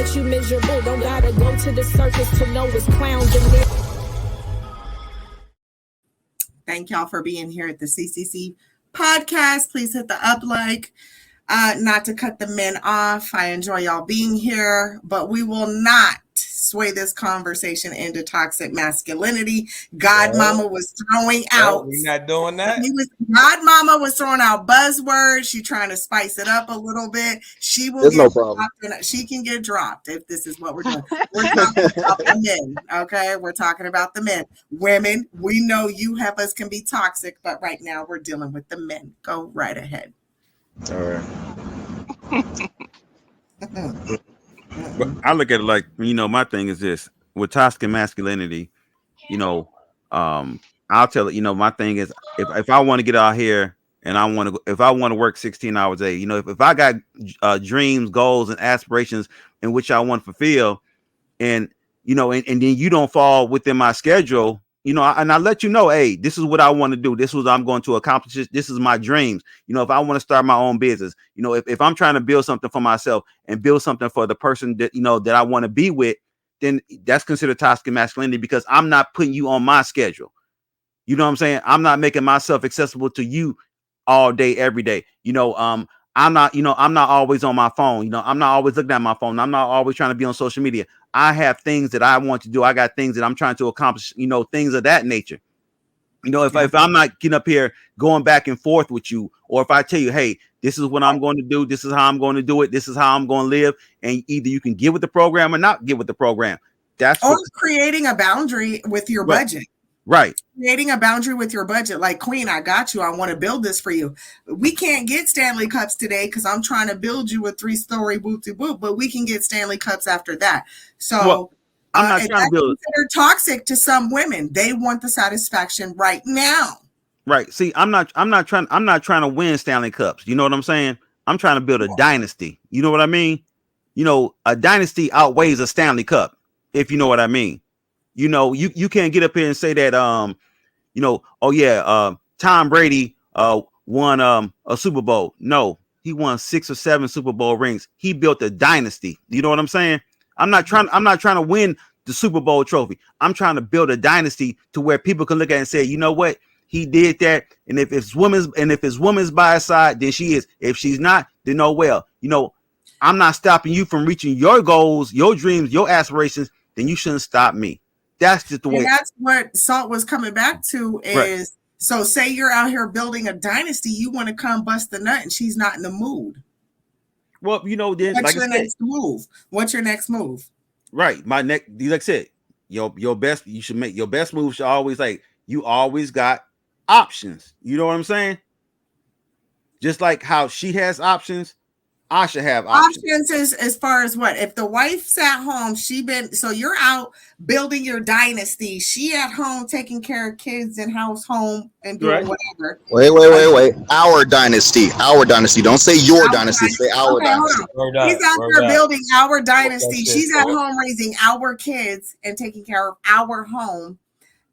makes you miserable. Don't gotta go to the circus to know it's clowns in there. Thank y'all for being here at the C.C.C podcast. Please hit the up like. Not to cut the men off. I enjoy y'all being here, but we will not sway this conversation into toxic masculinity. Godmama was throwing out. We're not doing that. Godmama was throwing out buzzwords. She's trying to spice it up a little bit. She will There's get no problem. She can get dropped if this is what we're doing. We're talking about the men, okay? We're talking about the men. Women, we know you have us can be toxic, but right now we're dealing with the men. Go right ahead. All right. But I look at it like, my thing is this with toxic masculinity, I'll tell it, my thing is if I want to get out here and if I want to work 16 hours a day, if I got dreams, goals, and aspirations in which I want to fulfill, and then you don't fall within my schedule, and I let you know, hey, this is what I want to do. This is what I'm going to accomplish. This is my dreams. If I want to start my own business, if I'm trying to build something for myself and build something for the person that, that I want to be with, then that's considered toxic masculinity because I'm not putting you on my schedule. You know what I'm saying? I'm not making myself accessible to you all day, every day. I'm not always on my phone. I'm not always looking at my phone. I'm not always trying to be on social media. I have things that I want to do. I got things that I'm trying to accomplish, things of that nature. If I'm not getting up here going back and forth with you, or if I tell you, hey, this is what I'm going to do, this is how I'm going to do it, this is how I'm going to live, and either you can get with the program or not get with the program. That's creating a boundary with your budget. Right. Creating a boundary with your budget. Like, Queen, I got you. I want to build this for you. We can't get Stanley Cups today because I'm trying to build you a 3-story boot, but we can get Stanley Cups after that. So I'm not trying to build. They're toxic to some women. They want the satisfaction right now. Right. See, I'm not trying to win Stanley Cups. You know what I'm saying? I'm trying to build a dynasty. You know what I mean? A dynasty outweighs a Stanley Cup, if you know what I mean. You can't get up here and say that Tom Brady won a Super Bowl. No, he won 6 or 7 Super Bowl rings. He built a dynasty. You know what I'm saying? I'm not trying to win the Super Bowl trophy. I'm trying to build a dynasty to where people can look at it and say, you know what? He did that. And if it's woman's by his side, then she is. If she's not, then I'm not stopping you from reaching your goals, your dreams, your aspirations. Then you shouldn't stop me. That's just the way. And that's what Salt was coming back to is, right. So say you're out here building a dynasty, you want to come bust the nut and she's not in the mood. Well, then what's your next move? What's your next move? Right. Like I said, your best, you should make your best move should always you always got options. You know what I'm saying? Just like how she has options, I should have options. Is as far as what? If the wife's at home, so you're out building your dynasty. She at home taking care of kids and house home and doing whatever. Wait. Our dynasty. Don't say your dynasty. Say our dynasty. He's out there building our dynasty. She's at home raising our kids and taking care of our home.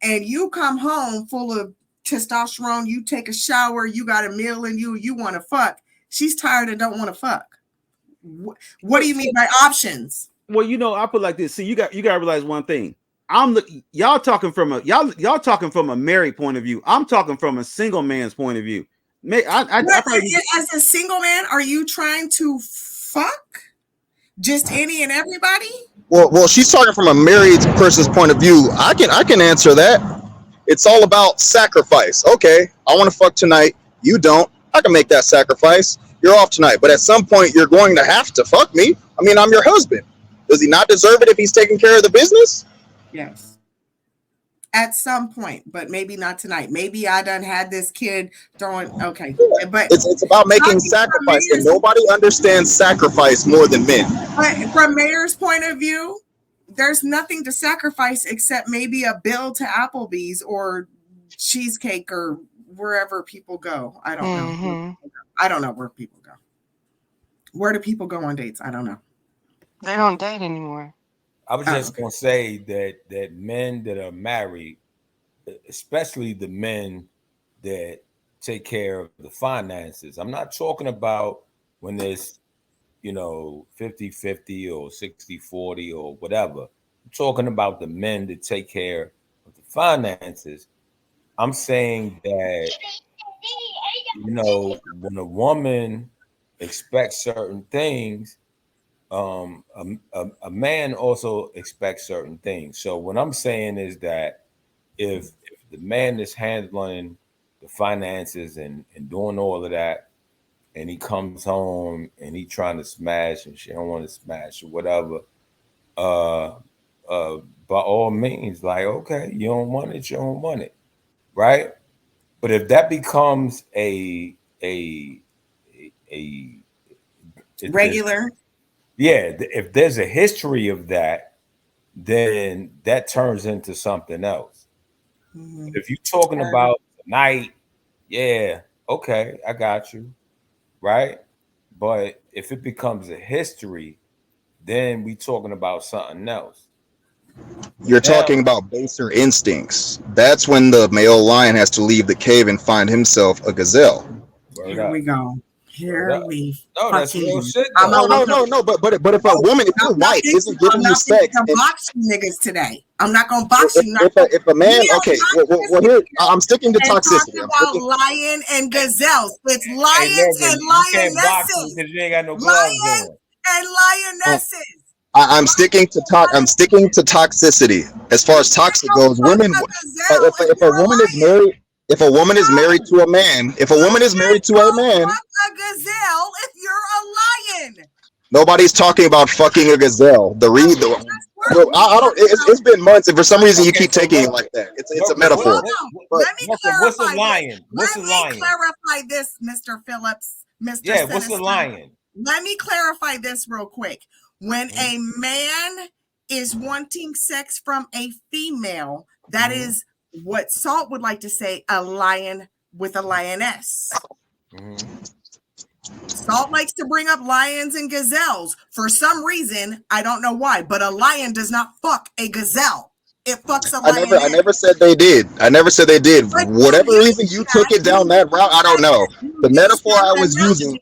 And you come home full of testosterone. You take a shower. You got a meal in you. You want to fuck. She's tired and don't want to fuck. What do you mean by options? Well, I put it like this. See, you got to realize one thing. Y'all talking from a married point of view. I'm talking from a single man's point of view. As a single man, are you trying to fuck just any and everybody? Well, she's talking from a married person's point of view. I can answer that. It's all about sacrifice. Okay, I want to fuck tonight. You don't. I can make that sacrifice. You're off tonight, but at some point you're going to have to fuck me. I mean, I'm your husband. Does he not deserve it if he's taking care of the business? Yes. At some point, but maybe not tonight. Maybe I done had this kid throwing. Okay, yeah. But it's about making sacrifice, and nobody understands sacrifice more than men. But from Mayor's point of view, there's nothing to sacrifice except maybe a bill to Applebee's or cheesecake or wherever people go. I don't know. I don't know where people go. Where do people go on dates? I don't know. They don't date anymore. I was just going to say that men that are married, especially the men that take care of the finances. I'm not talking about when there's 50-50 or 60-40 or whatever. I'm talking about the men that take care of the finances. I'm saying that, when a woman expects certain things, a man also expects certain things. So what I'm saying is that if the man is handling the finances and doing all of that, and he comes home and he trying to smash and she don't want to smash or whatever, uh, by all means, like, okay, you don't want it, you don't want it, right? But if that becomes a Regular. if there's a history of that, then that turns into something else. Mm-hmm. If you're talking about tonight, yeah, okay, I got you, right? But if it becomes a history, then we talking about something else. You're Now, talking about baser instincts. That's when the male lion has to leave the cave and find himself a gazelle. Here we go. Here we no, that's real fucking. shit. I'm Though. No. But if a woman, if your wife isn't giving you sex, I'm not box you niggas today. I'm not gonna box you. If a man, okay, well here I'm sticking to toxicity. I'm talking about lion and gazelles. It's lions and lionesses. Because you ain't got no gloves Lions on. and lionesses. I'm sticking to toxicity. As far as toxic goes, women. If a woman is married, if a woman is married to a man, a gazelle if you're a lion. Nobody's talking about fucking a gazelle. I don't. It's been months, and for some reason you keep taking it like that. It's a metaphor. Let me clarify. What's a lion? Let me clarify this, Mr. Phillips. Mr. Yeah, Sinister. what's a lion? Let me clarify this real quick. When a man is wanting sex from a female, that is what Salt would like to say, a lion with a lioness. Salt likes to bring up lions and gazelles. For some reason, I don't know why, but a lion does not fuck a gazelle. It fucks a lion. I never said they did. Whatever reason you took it down that route, I don't know. The metaphor I was using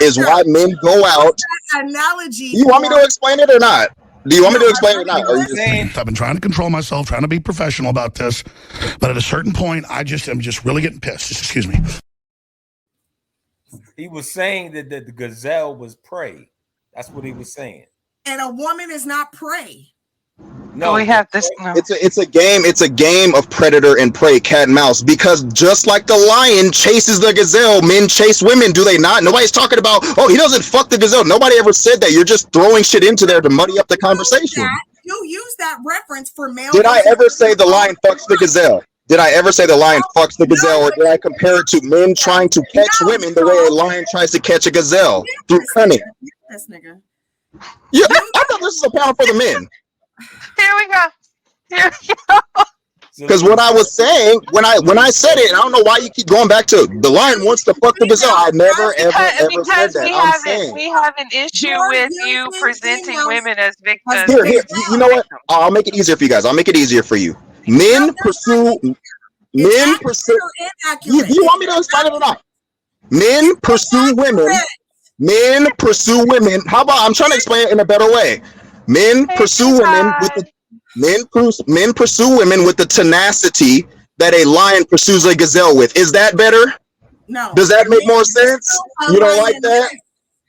is why men go out. Analogy. You want me to explain it or not? Do you want me to explain it or not? Or you just I've been trying to control myself, trying to be professional about this, but at a certain point, I'm just really getting pissed. Excuse me. He was saying that the gazelle was prey. That's what he was saying. And a woman is not prey. No, we have this. No. It's a game of predator and prey, cat and mouse. Because just like the lion chases the gazelle, men chase women. Do they not? Nobody's talking about. Oh, he doesn't fuck the gazelle. Nobody ever said that. You're just throwing shit into there to muddy up the conversation. You use that reference for male. Did I ever say the lion fucks the gazelle? Did I ever say the lion fucks the gazelle, or did I compare it to men trying to catch women the way a lion tries to catch a gazelle through cunning? This nigga. Yeah, I thought this was a panel for the men. Here we go. Because what I was saying when I said it, and I don't know why you keep going back to the lion wants to fuck the gazelle. I never ever said that. We have an issue with you presenting women as victims. Here, you know what? I'll make it easier for you guys. I'll make it easier for you. Men pursue. Do you want me to explain it or not? Men pursue women. Men pursue women. How about I'm trying to explain it in a better way? Men pursue women with the men pursue women with the tenacity that a lion pursues a gazelle with. Is that better? No. Does that make more sense? You don't like that?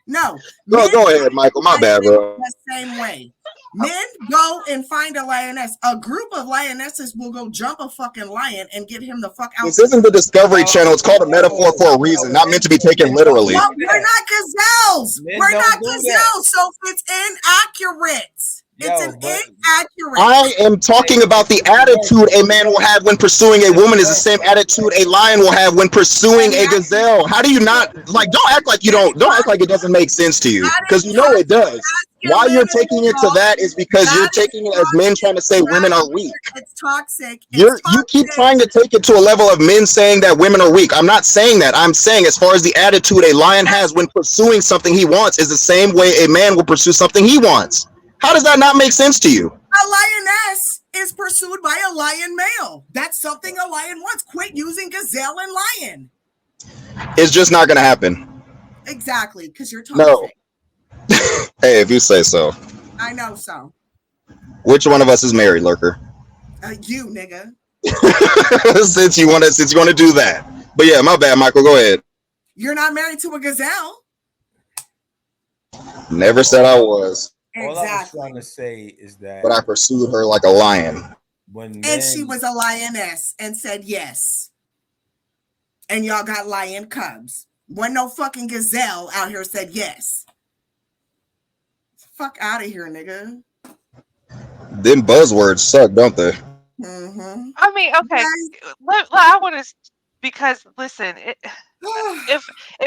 No. Go ahead, Michael. My bad, bro. The same way. Men go and find a lioness. A group of lionesses will go jump a fucking lion and get him the fuck out. This isn't the Discovery Channel. It's called a metaphor for a reason, not meant to be taken literally. Well, we're not gazelles. We're not gazelles, so it's inaccurate. It's inaccurate. I am talking about the attitude a man will have when pursuing a woman is the same attitude a lion will have when pursuing a gazelle. How do you not don't act like act like it doesn't make sense to you, because you know it does. Why you're taking it to that is because you're taking it as men trying to say women are weak. It's toxic. You keep trying to take it to a level of men saying that women are weak. I'm not saying that. I'm saying as far as the attitude a lion has when pursuing something he wants is the same way a man will pursue something he wants. How does that not make sense to you? A lioness is pursued by a lion male. That's something a lion wants. Quit using gazelle and lion. It's just not going to happen. Exactly, because you're No. toxic. Hey, if you say so. I know so. Which one of us is married, Lurker? You nigga. since you want to do that. But yeah, my bad, Michael. Go ahead. You're not married to a gazelle. Never said I was. All I was Exactly. trying to say is that, but I pursued her like a lion. when And she was a lioness and said yes. And y'all got lion cubs. Wasn't no fucking gazelle out here said yes. Fuck out of here, nigga. Them buzzwords suck, don't they? Mm-hmm. I mean, okay. I want to, because listen, if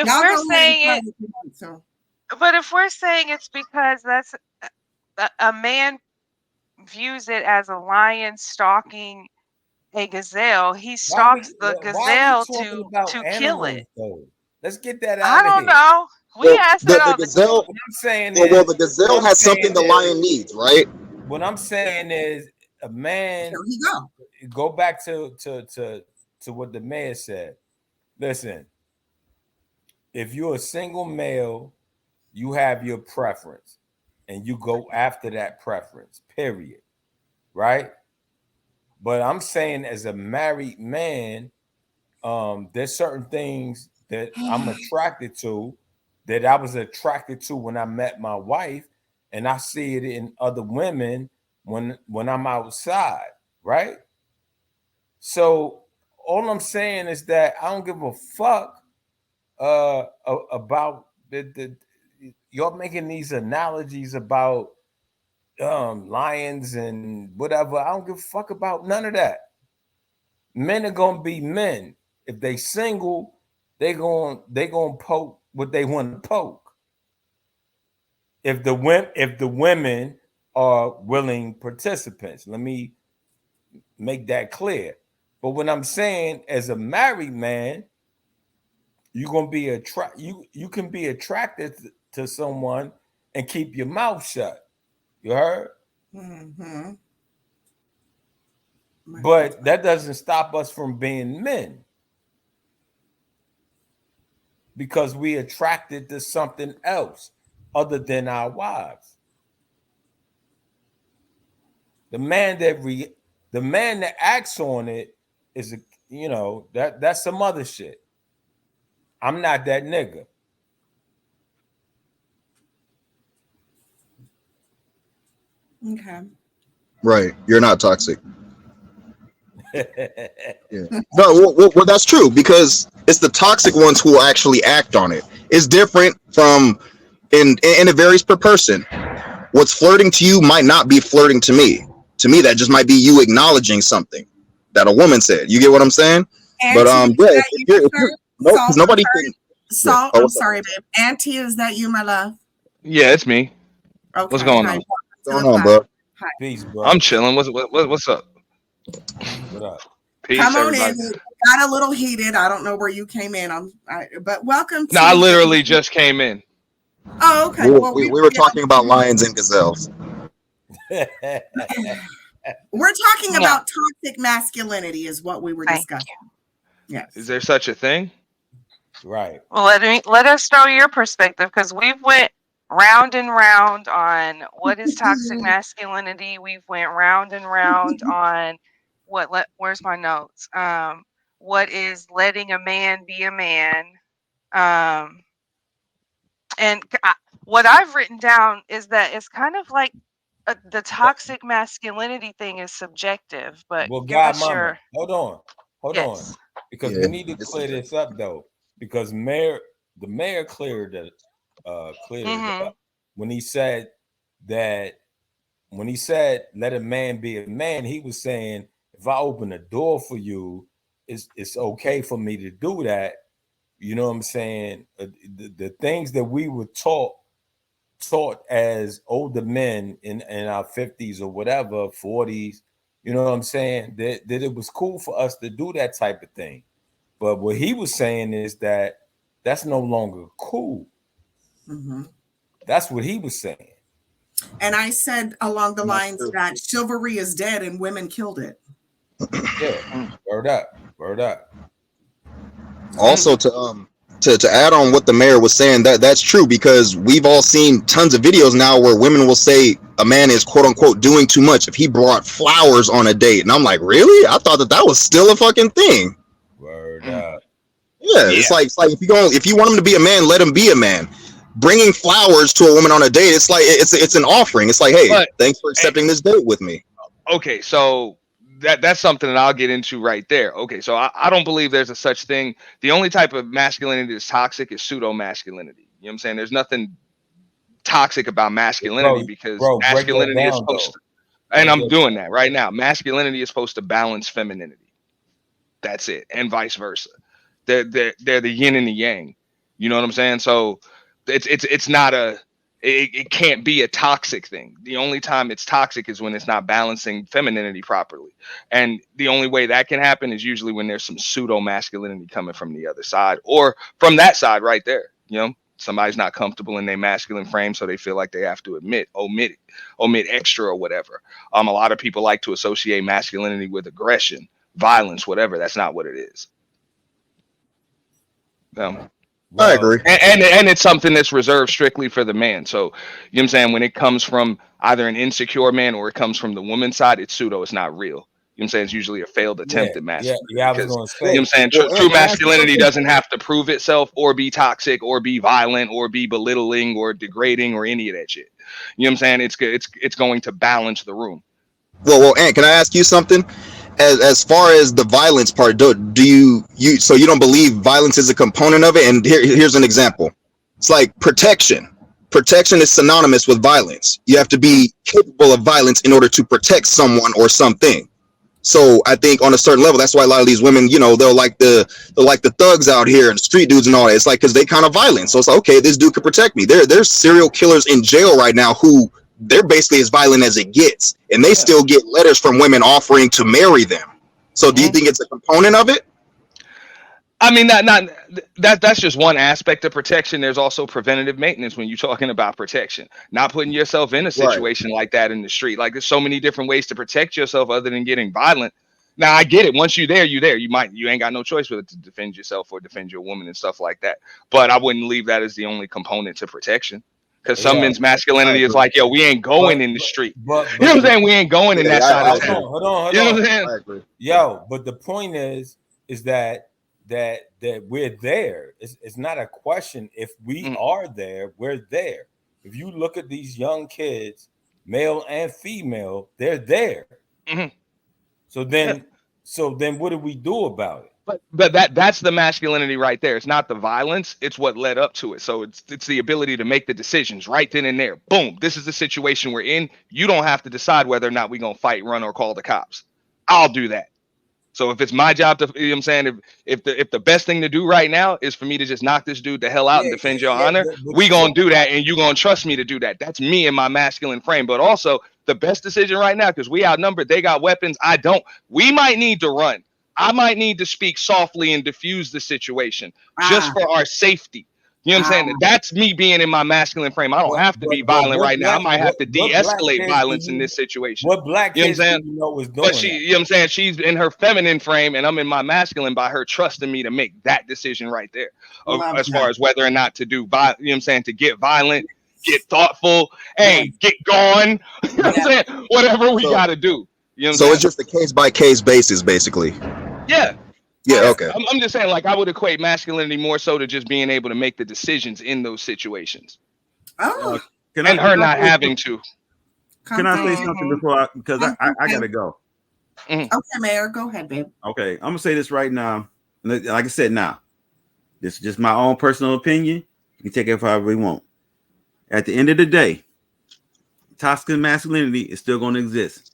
Y'all we're go saying ahead it, and try so. but if we're saying it's because that's a man views it as a lion stalking a gazelle, he stalks the why are we gazelle talking to about kill it. animals though? Let's get that I out of don't here. know. We Well, ask that the all the time. gazelle. What I'm saying Well, is, the gazelle has something the lion needs, right? what I'm saying is, a man. Here we go. Go back to what the mayor said. Listen, if you're a single male, you have your preference, and you go after that preference. Period. Right. But I'm saying, as a married man, there's certain things that I'm attracted to, that I was attracted to when I met my wife, and I see it in other women when I'm outside, right? So all I'm saying is that I don't give a fuck about the you're making these analogies about lions and whatever. I don't give a fuck about none of that. Men are gonna be men. If they single, they gonna poke what they want to poke. If the women are willing participants, let me make that clear. But what I'm saying, as a married man, you're gonna be you can be attracted to someone and keep your mouth shut. You heard? Mm-hmm. But that doesn't stop us from being men, because we attracted to something else other than our wives. The man that acts on it is that's some other shit. I'm not that nigga. Okay. Right. You're not toxic. Yeah. No, well, that's true, because it's the toxic ones who will actually act on it. It's different from, and it varies per person. What's flirting to you might not be flirting to me. To me, that just might be you acknowledging something that a woman said. You get what I'm saying? But Auntie, yeah, is that if you, you're sir? no, because Salt, nobody can. Yeah. Salt, Oh, I'm what's up? sorry, babe. Auntie, is that you, my love? Yeah, it's me. What's Okay. going Hi. on? Welcome What's to going the on, class. bro? Hi. Peace, I'm bro. chilling. What's up? What up? Peace, Come on everybody. in. It got a little heated. I don't know where you came in. But welcome No, to I the. literally just came in. Oh, okay. Well, We were talking about lions and gazelles. we're talking No. about toxic masculinity, is what we were Thank discussing. Yes. Is there such a thing? Right. Well, let us know your perspective, because we've went round and round on what is toxic masculinity. We've went round and round on where's my notes? What is letting a man be a man? And what I've written down is that it's kind of like the toxic masculinity thing is subjective. But Well, give God, us mama, your hold on, yes. because Yeah, we need to it's clear this up though, because the mayor cleared it Mm-hmm. up when he said that when he said let a man be a man. He was saying, if I open a door for you, it's okay for me to do that. You know what I'm saying? The things that we were taught as older men in our 50s or whatever, 40s, you know what I'm saying? That it was cool for us to do that type of thing. But what he was saying is that that's no longer cool. Mm-hmm. That's what he was saying. And I said along the That's lines true. that chivalry is dead and women killed it. Yeah. Word up. Word up. Also, To add on what the mayor was saying, that's true, because we've all seen tons of videos now where women will say a man is quote unquote doing too much if he brought flowers on a date, and I'm like, really? I thought that was still a fucking thing. Word up. Yeah, it's like if you want him to be a man, let him be a man. Bringing flowers to a woman on a date, it's like it's an offering. It's like, hey, thanks for accepting this date with me. Okay, so that's something that I'll get into right there. Okay, so I don't believe there's a such thing. The only type of masculinity that's toxic is pseudo masculinity. You know what I'm saying? There's nothing toxic about masculinity because masculinity is supposed to, and I'm doing that right now. Masculinity is supposed to balance femininity. That's it, and vice versa. They're the yin and the yang. You know what I'm saying? So it's not it can't be a toxic thing. The only time it's toxic is when it's not balancing femininity properly. And the only way that can happen is usually when there's some pseudo masculinity coming from the other side or from that side right there. You know, somebody's not comfortable in their masculine frame, so they feel like they have to omit extra or whatever. A lot of people like to associate masculinity with aggression, violence, whatever. That's not what it is. I agree. And it's something that's reserved strictly for the man. So, you know what I'm saying? When it comes from either an insecure man or it comes from the woman's side, it's pseudo, it's not real. You know what I'm saying? It's usually a failed attempt at masculinity. Yeah, I was going to say. You know what I'm saying? True masculinity doesn't have to prove itself or be toxic or be violent or be belittling or degrading or any of that shit. You know what I'm saying? It's going to balance the room. Well, Ant, can I ask you something? As far as the violence part, do you so you don't believe violence is a component of it? And here's an example. It's like protection. Protection is synonymous with violence. You have to be capable of violence in order to protect someone or something. So I think on a certain level, that's why a lot of these women, you know, they'll like the thugs out here and street dudes and all that. It's like because they kind of violent. So it's like, okay, this dude could protect me. There's serial killers in jail right now who they're basically as violent as it gets, and they still get letters from women offering to marry them. So do you think it's a component of it? I mean, that's just one aspect of protection. There's also preventative maintenance when you're talking about protection, not putting yourself in a situation like that in the street. Like there's so many different ways to protect yourself other than getting violent. Now I get it. Once you're there, you're there. You ain't got no choice but to defend yourself or defend your woman and stuff like that. But I wouldn't leave that as the only component to protection. Because some men's masculinity is like, yo, we ain't going in the street. You know what I'm saying? We ain't going in that side of town. Hold on. You know what I'm saying? Yo, but the point is that we're there. It's not a question if we are there, we're there. If you look at these young kids, male and female, they're there. Mm-hmm. So then what do we do about it? But that's the masculinity right there. It's not the violence, it's what led up to it. So it's the ability to make the decisions right then and there. Boom, this is the situation we're in. You don't have to decide whether or not we're gonna fight, run, or call the cops. I'll do that. So if it's my job to, you know what I'm saying, if the best thing to do right now is for me to just knock this dude the hell out and defend your honor, we gonna do that, and you gonna trust me to do that. That's me in my masculine frame. But also the best decision right now, because we outnumbered, they got weapons, I don't. We might need to run. I might need to speak softly and diffuse the situation just for our safety. You know what I'm saying? That's me being in my masculine frame. I don't have to be violent right now. I might have to de-escalate violence in this situation. What black kids do you know is doing? But she, you know what I'm saying? She's in her feminine frame and I'm in my masculine by her trusting me to make that decision right there. As far as whether or not to do, you know what I'm saying? To get violent, get thoughtful, hey, get going. You know what I'm saying? Whatever we got to do. You know what I'm saying? It's just a case by case basis, basically. Yeah. Yeah, okay. I'm just saying, like, I would equate masculinity more so to just being able to make the decisions in those situations. Oh. And her not having to. Can I say something before because I gotta go. Okay, Mayor, go ahead, babe. Okay, I'm gonna say this right now. Like I said, now, this is just my own personal opinion. You can take it however you want. At the end of the day, toxic masculinity is still gonna exist.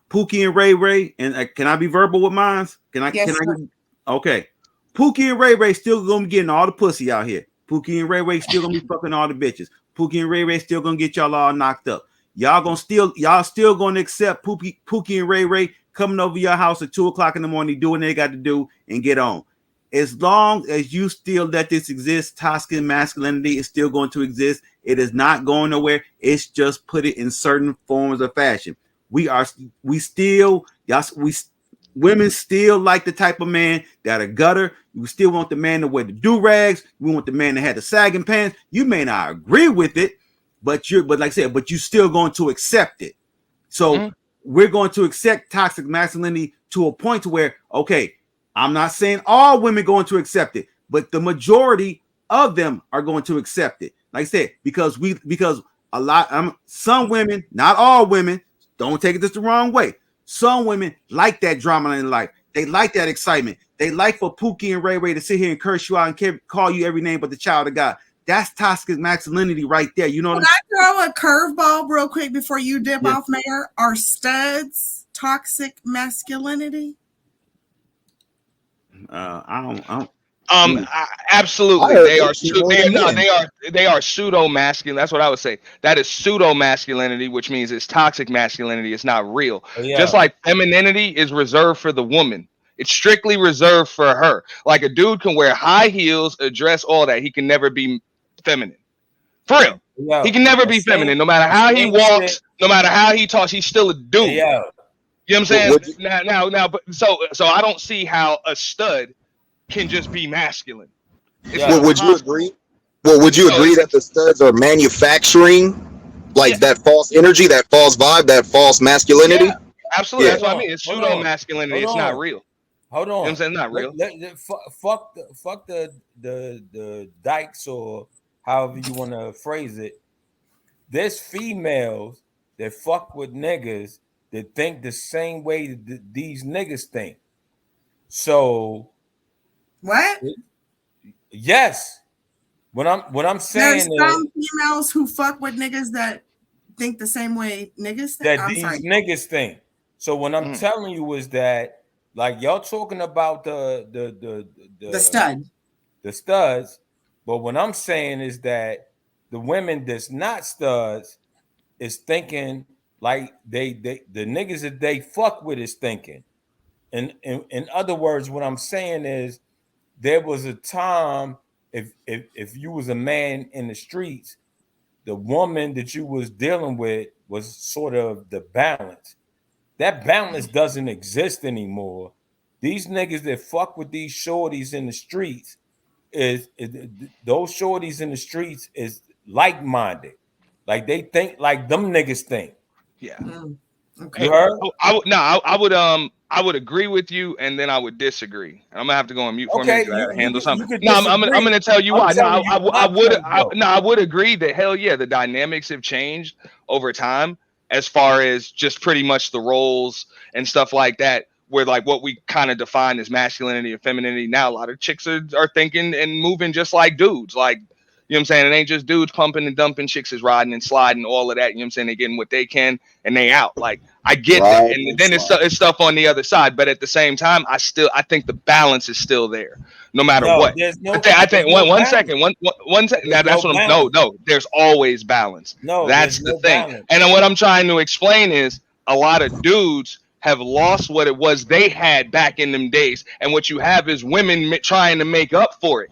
Pookie and Ray Ray, and can I be verbal with mine? Okay. Pookie and Ray Ray still gonna be getting all the pussy out here. Pookie and Ray Ray still gonna be fucking all the bitches. Pookie and Ray Ray still gonna get y'all all knocked up. Y'all still gonna accept Pookie and Ray Ray coming over your house at 2:00 in the morning, doing what they got to do and get on. As long as you still let this exist, toxic masculinity is still going to exist. It is not going nowhere. It's just put it in certain forms of fashion. We women still like the type of man that a gutter. You still want the man to wear the do-rags. We want the man that had the sagging pants. You may not agree with it, but like I said, but you're still going to accept it. So we're going to accept toxic masculinity to a point to where, okay, I'm not saying all women going to accept it, but the majority of them are going to accept it. Like I said, because some women, not all women, don't take it this the wrong way. Some women like that drama in life. They like that excitement. They like for Pookie and Ray Ray to sit here and curse you out and call you every name but the child of God. That's toxic masculinity right there. You know what Can I throw a curveball real quick before you dip off, Mayor? Are studs toxic masculinity? Absolutely. They are pseudo masculine. That's what I would say. That is pseudo masculinity, which means it's toxic masculinity. It's not real. Just like femininity is reserved for the woman. It's strictly reserved for her. Like a dude can wear high heels, a dress, all that. He can never be feminine. For real. He can never be feminine. No matter how he walks, no matter how he talks, he's still a dude. You know what I'm saying? Now, but so I don't see how a stud can just be masculine. Well, would you agree? Well, would you agree that the studs are manufacturing that false energy, that false vibe, that false masculinity? Yeah, absolutely. That's what I mean. It's pseudo masculinity. It's not real. Hold on. You know what I'm saying? Not real. Fuck the dykes or however you want to phrase it. There's females that fuck with niggas that think the same way that these niggas think. So what? Yes. What I'm saying there's some females who fuck with niggas that think the same way niggas think. Niggas think. So what I'm telling you is that, like, y'all talking about the studs, but what I'm saying is that the women that's not studs is thinking like the niggas that they fuck with is thinking. And in other words, what I'm saying is there was a time if you was a man in the streets, the woman that you was dealing with was sort of the balance. That balance doesn't exist anymore. These niggas that fuck with these shorties in the streets is those shorties in the streets is like-minded. Like they think like them niggas think. Yeah. Okay. You heard? I would agree with you, and then I would disagree. I'm gonna have to go on mute for a minute. I gotta handle something. I'm gonna tell you why. I would agree that hell yeah, the dynamics have changed over time as far as just pretty much the roles and stuff like that. Where like what we kind of define as masculinity and femininity now, a lot of chicks are thinking and moving just like dudes, like. You know what I'm saying? It ain't just dudes pumping and dumping, chicks is riding and sliding, all of that. You know what I'm saying? They getting what they can and they out. Like I get that. And then it's stuff on the other side. But at the same time, I think the balance is still there, no matter what. I think one second. Now that's what I'm no, there's always balance. No, that's the thing. Balance. And then what I'm trying to explain is a lot of dudes have lost what it was they had back in them days. And what you have is women trying to make up for it.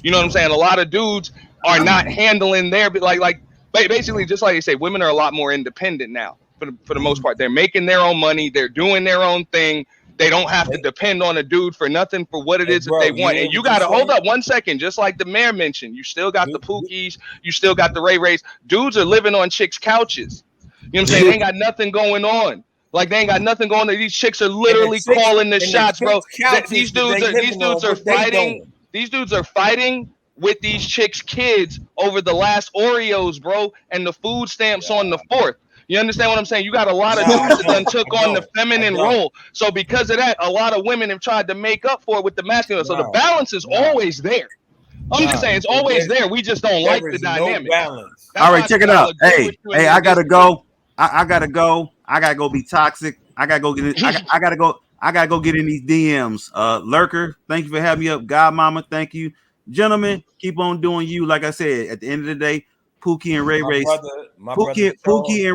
You know what I'm saying? A lot of dudes are not handling their like basically just like you say, women are a lot more independent now for the most part. They're making their own money, they're doing their own thing. They don't have to depend on a dude for nothing for what it is that they want. And you gotta hold up 1 second, just like the mayor mentioned. You still got the Pookies, you still got the Ray Rays. Dudes are living on chicks' couches. You know what I'm saying? They ain't got nothing going on. Like they ain't got nothing going on. These chicks are literally calling the shots, bro. These dudes are fighting. These dudes are fighting with these chicks' kids over the last Oreos, bro, and the food stamps on the 4th. You understand what I'm saying? You got a lot of dudes that done took on the feminine role. So because of that, a lot of women have tried to make up for it with the masculine. So the balance is always there. I'm just saying it's always there. We just don't like the dynamic. Balance. All right, check it out. Hey, I gotta go. I gotta go. I gotta go be toxic. I gotta go get it. I gotta go. I gotta go get in these DMs. Lurker, thank you for having me up. Godmama, thank you. Gentlemen, keep on doing you. Like I said, at the end of the day, Pookie and Ray Ray, Pookie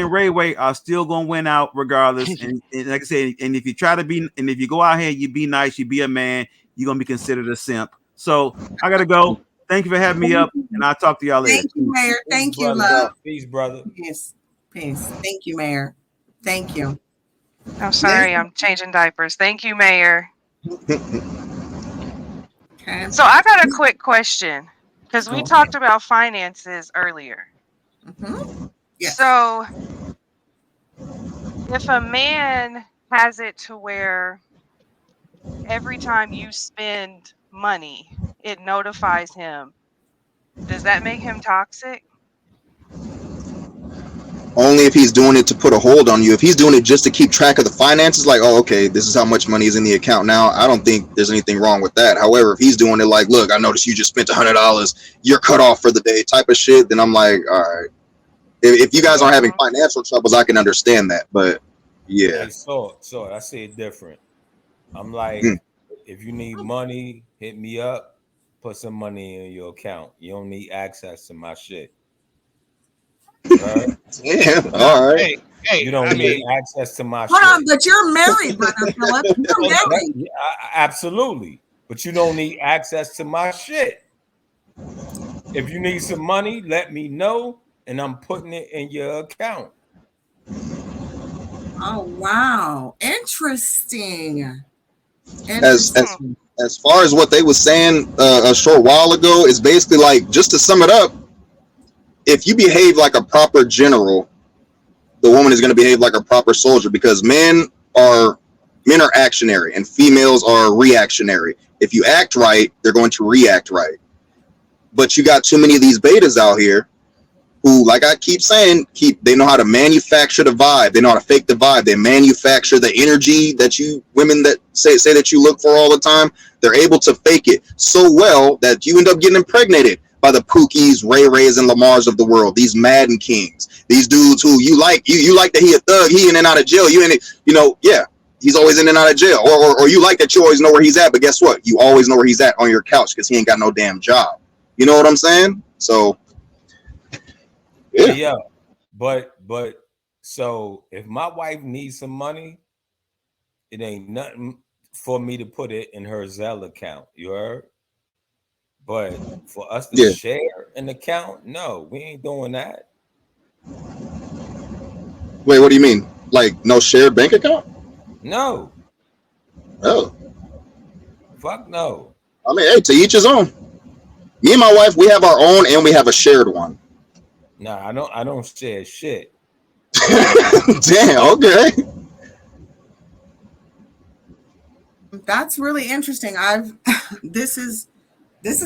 and Ray Ray are still gonna win out regardless. And like I said, and if you try to be, and if you go out here, you be nice, you be a man, you're gonna be considered a simp. So I gotta go. Thank you for having me up, and I'll talk to y'all later. Thank you, Mayor. Thank you, brother. love. Peace, brother. Yes, peace. Thank you, Mayor. Thank you. I'm sorry, I'm changing diapers. Thank you, Mayor. Okay. So I got a quick question because we talked about finances earlier. Mm-hmm. Yes. So if a man has it to where every time you spend money, it notifies him, does that make him toxic? Only if he's doing it to put a hold on you. If he's doing it just to keep track of the finances, like, oh, okay, this is how much money is in the account now, I don't think there's anything wrong with that. However, if he's doing it like, look, I noticed you just spent $100, you're cut off for the day type of shit, then I'm like, all right. If you guys aren't having financial troubles, I can understand that. But yeah. Hey, so I say it different. I'm like, if you need money, hit me up. Put some money in your account. You don't need access to my shit. You heard? Yeah. Nah, All right. hey, You don't I need mean, access to my Hold shit. on, but you're married, Brother Philip. You're married. Yeah, absolutely. But you don't need access to my shit. If you need some money, let me know, and I'm putting it in your account. Oh wow, interesting. As Interesting. as far as what they was saying a short while ago, is basically like, just to sum it up, if you behave like a proper general, the woman is going to behave like a proper soldier, because are men are actionary and females are reactionary. If you act right, they're going to react right. But you got too many of these betas out here who, like I keep saying, they know how to manufacture the vibe. They know how to fake the vibe. They manufacture the energy that you women that say that you look for all the time. They're able to fake it so well that you end up getting impregnated by the Pookies, Ray Rays, and Lamars of the world. These Madden Kings, these dudes who you like that he a thug, he in and out of jail. Yeah, he's always in and out of jail. Or you like that you always know where he's at, but guess what? You always know where he's at on your couch because he ain't got no damn job. You know what I'm saying? So yeah. But so if my wife needs some money, it ain't nothing for me to put it in her Zelle account. You heard? But for us to share an account, no, we ain't doing that. Wait, what do you mean? Like no shared bank account? No. Oh. Fuck no. I mean, hey, to each his own. Me and my wife, we have our own and we have a shared one. Nah, I don't share shit. Damn, okay. That's really interesting. This is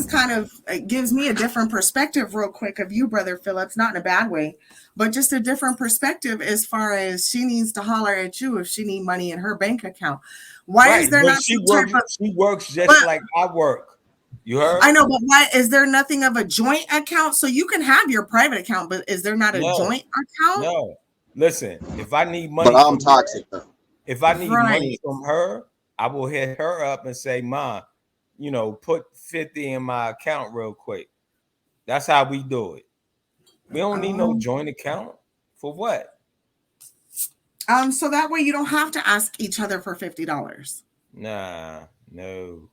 kind of, it gives me a different perspective real quick of you, Brother Phillips, not in a bad way, but just a different perspective as far as she needs to holler at you if she need money in her bank account. Why is there not she works just like I work. You heard? I know, but why is there nothing of a joint account? So you can have your private account, but is there not a joint account? No. Listen, if I need money, but I'm toxic though. If I need money from her, I will hit her up and say, "Ma, put 50 in my account real quick." That's how we do it. We don't need no joint account. For what? So that way you don't have to ask each other for $50. Nah, no.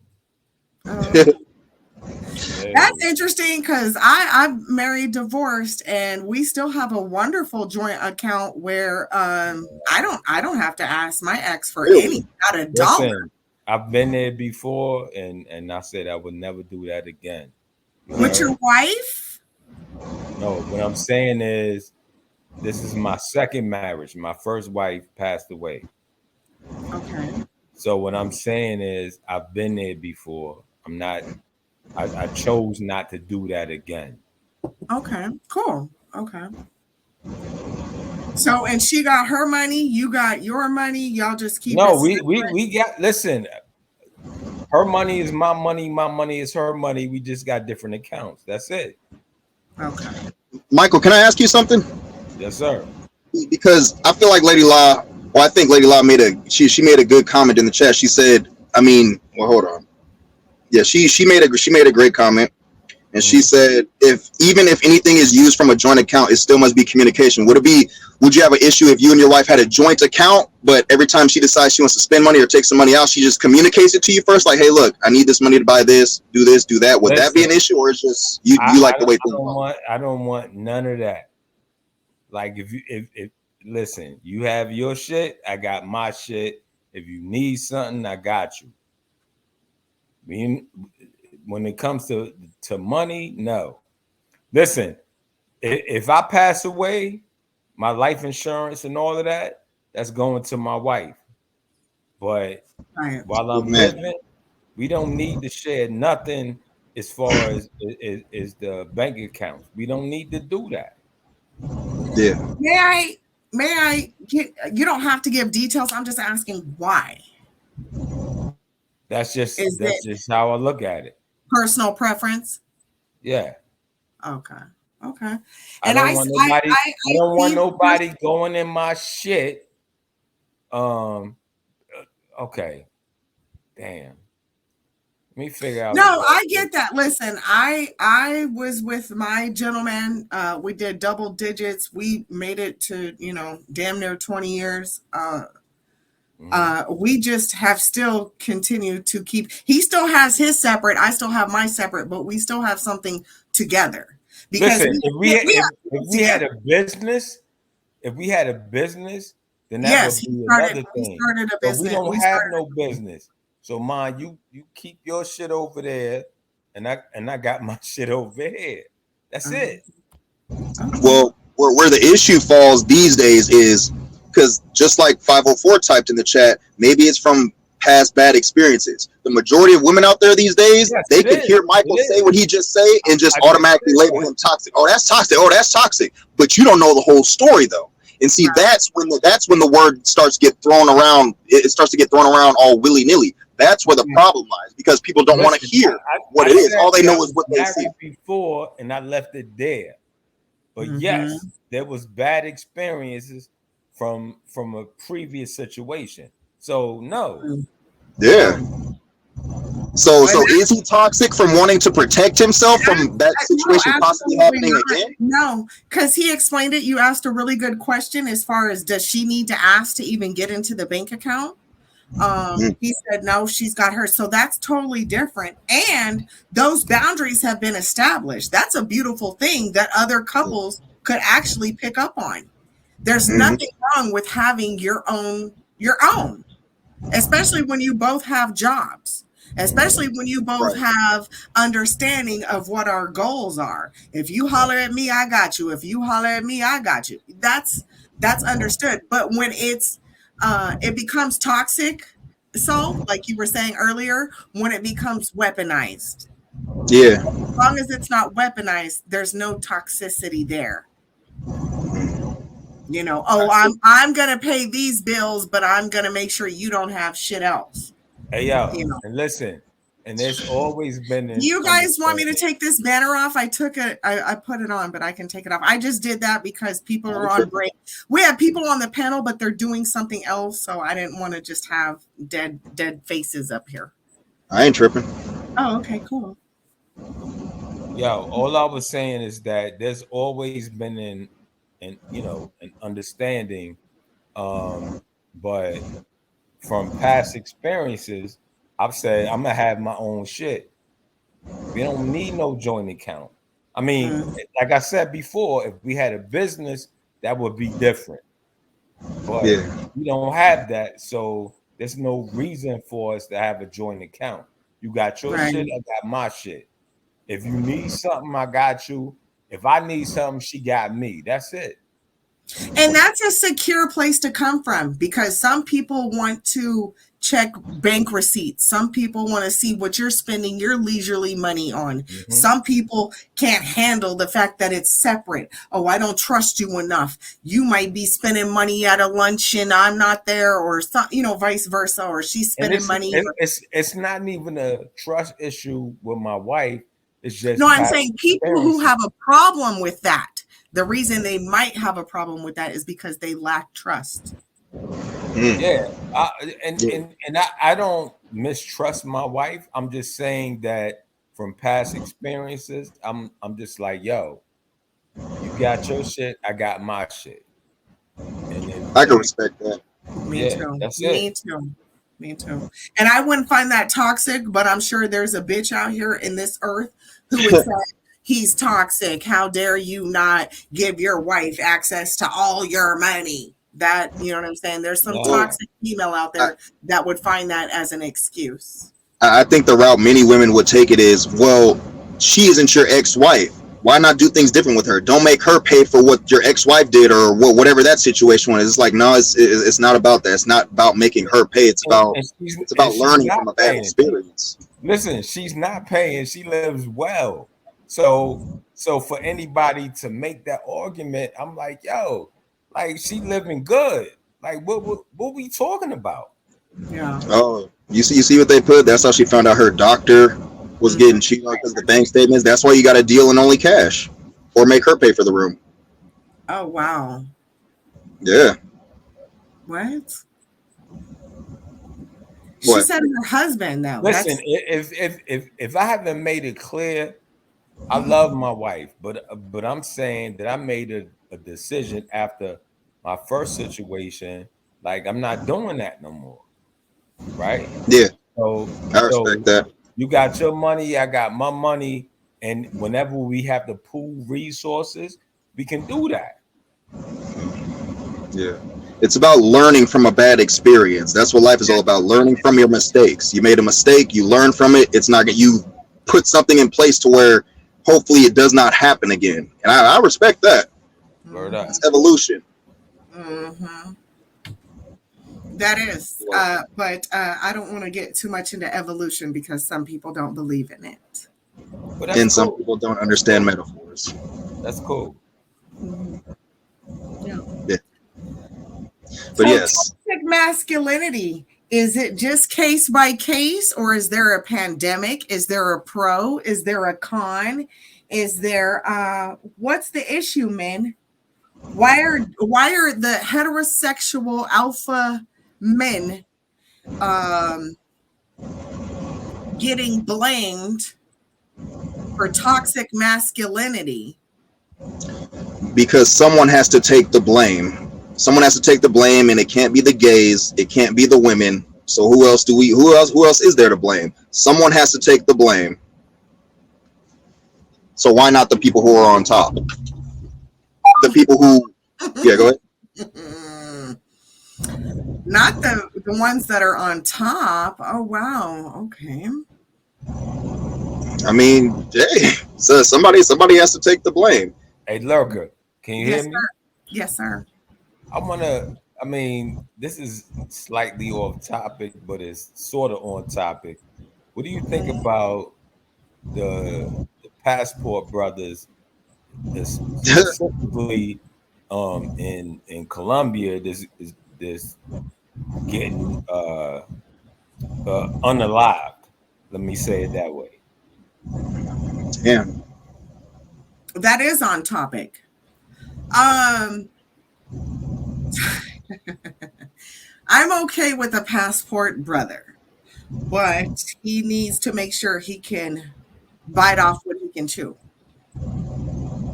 That's interesting because I'm married, divorced, and we still have a wonderful joint account where I don't have to ask my ex for not a dollar. I've been there before, and I said I would never do that again. With your wife? No, what I'm saying is, this is my second marriage. My first wife passed away. Okay. So what I'm saying is, I've been there before. I chose not to do that again. Okay, cool. Okay. So, and she got her money, you got your money. Y'all just keep. No, we got. Listen, her money is my money is her money. We just got different accounts. That's it. Okay. Michael, can I ask you something? Yes, sir. Because I feel like I think Lady Law she made a good comment in the chat. She said, hold on. Yeah, she made a great comment, and she said, even if anything is used from a joint account, it still must be communication. Would you have an issue if you and your wife had a joint account, but every time she decides she wants to spend money or take some money out, she just communicates it to you first, like, hey, look, I need this money to buy this, do that. Would that be an issue, or it's just you like the way things are? I don't want none of that. Like if listen, you have your shit, I got my shit. If you need something, I got you. When it comes to money, no. Listen, if I pass away, my life insurance and all of that, that's going to my wife. But Right. while I'm Man. living, we don't need to share nothing as far as the bank accounts. We don't need to do that. Yeah. May I get, you don't have to give details. I'm just asking why. That's Is it just how I look at it. personal preference? Yeah. Okay. Okay. I And don't want nobody. I don't want see nobody going in my shit. Okay. Damn. Let me figure out. No, I get that. Listen, I was with my gentleman. We did double digits. We made it to, damn near 20 years. We just have still continued to keep, he still has his separate, I still have my separate, but we still have something together. Because Listen, if we had together. a business, then that Yes, would be another we thing. started a But we business. don't have no business. So man, you keep your shit over there, and I got my shit over here. That's it. Well, where the issue falls these days is because just like 504 typed in the chat, maybe it's from past bad experiences. The majority of women out there these days, Yes, they it could is. hear Michael say what he just say and just I get automatically it. label him toxic. Oh, that's toxic. Oh, that's toxic. But you don't know the whole story though. And see, that's when the word starts to get thrown around. It starts to get thrown around all willy nilly. That's where the problem lies because people don't want to hear what it is. All they know is what they see. Before, and I left it there. But yes, there was bad experiences from a previous situation. So no. Yeah. So is he toxic from wanting to protect himself from that situation possibly happening again? No, because he explained it. You asked a really good question as far as does she need to ask to even get into the bank account? He said no, she's got hers. So that's totally different. And those boundaries have been established. That's a beautiful thing that other couples could actually pick up on. There's nothing wrong with having your own, especially when you both have jobs. Especially when you both have understanding of what our goals are. If you holler at me, I got you. If you holler at me, I got you. That's understood. But when it becomes toxic, so like you were saying earlier, when it becomes weaponized. Yeah. As long as it's not weaponized, there's no toxicity there. I'm gonna pay these bills, but I'm gonna make sure you don't have shit else. Hey yo, and listen, and there's always been. Do you guys want me to take this banner off? I took it. I put it on, but I can take it off. I just did that because people are on break. We have people on the panel, but they're doing something else, so I didn't want to just have dead faces up here. I ain't tripping. Oh, okay, cool. Yo, all I was saying is that there's always been an understanding, but from past experiences, I've said I'm gonna have my own shit. We don't need no joint account. I mean, like I said before, if we had a business, that would be different. But we don't have that, so there's no reason for us to have a joint account. You got your shit, I got my shit. If you need something, I got you. If I need something, she got me. That's it. And that's a secure place to come from because some people want to check bank receipts. Some people want to see what you're spending your leisurely money on. Some people can't handle the fact that it's separate. Oh, I don't trust you enough. You might be spending money at a lunch and I'm not there, or some, vice versa, or she's spending money. It's not even a trust issue with my wife. It's just no, I'm saying people who have a problem with that. The reason they might have a problem with that is because they lack trust. Yeah, I don't mistrust my wife. I'm just saying that from past experiences, I'm just like, yo, you got your shit, I got my shit. I can respect that. Me too. That's it. Me too. And I wouldn't find that toxic, but I'm sure there's a bitch out here in this earth who would say he's toxic. How dare you not give your wife access to all your money? That, you know what I'm saying? There's some No. toxic female out there that would find that as an excuse. I think the route many women would take it is, well, she isn't your ex-wife. Why not do things different with her? Don't make her pay for what your ex-wife did or whatever that situation was. It's like, no, it's not about that. It's not about making her pay. It's about learning from a bad experience. Listen, she's not paying. She lives well. So for anybody to make that argument, I'm like, yo, like she living good. Like what we talking about? Yeah. Oh, you see what they put? That's how she found out her doctor was getting cheated on because of the bank statements. That's why you got to deal in only cash, or make her pay for the room. Oh wow. Yeah. What? She said her husband though. Listen, if I haven't made it clear, I love my wife, but I'm saying that I made a decision after my first situation. Like I'm not doing that no more. Right? Yeah. So I respect that. You got your money, I got my money, and whenever we have to pool resources, we can do that. Yeah. It's about learning from a bad experience. That's what life is all about. Learning from your mistakes. You made a mistake, you learn from it. It's not you put something in place to where hopefully it does not happen again. And I respect that. It's evolution. Mm-hmm. That is, but I don't want to get too much into evolution because some people don't believe in it. And some people don't understand metaphors. That's cool. Yeah. But so yes. Toxic masculinity, is it just case by case, or is there a pandemic? Is there a pro? Is there a con? Is there what's the issue, men? Why are the heterosexual alpha men getting blamed for toxic masculinity? Because someone has to take the blame. Someone has to take the blame, and it can't be the gays, it can't be the women. So who else is there to blame? Someone has to take the blame. So why not the people who are on top? The people who go ahead. Not the ones that are on top. Oh wow. Okay. I mean, hey, so somebody has to take the blame. Hey, Lurker, can you hear me? Sir. Yes, sir. I mean, this is slightly off topic, but it's sort of on topic. What do you think about the passport brothers, specifically in Colombia? This getting unalived. Let me say it that way. Yeah, that is on topic. I'm okay with a passport brother, but he needs to make sure he can bite off what he can chew.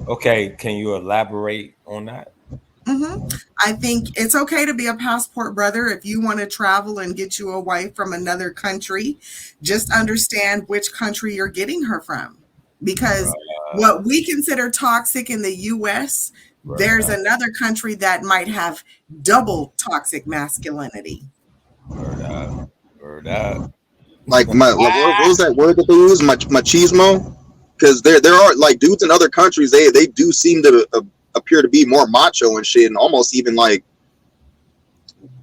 Okay, can you elaborate on that? Mm-hmm. I think it's okay to be a passport brother if you want to travel and get you a wife from another country. Just understand which country you're getting her from, because what we consider toxic in the U.S., there's another country that might have double toxic masculinity. Word up. Like what was that word that they use? Machismo. Because there are like dudes in other countries, they do seem to appear to be more macho and shit, and almost even like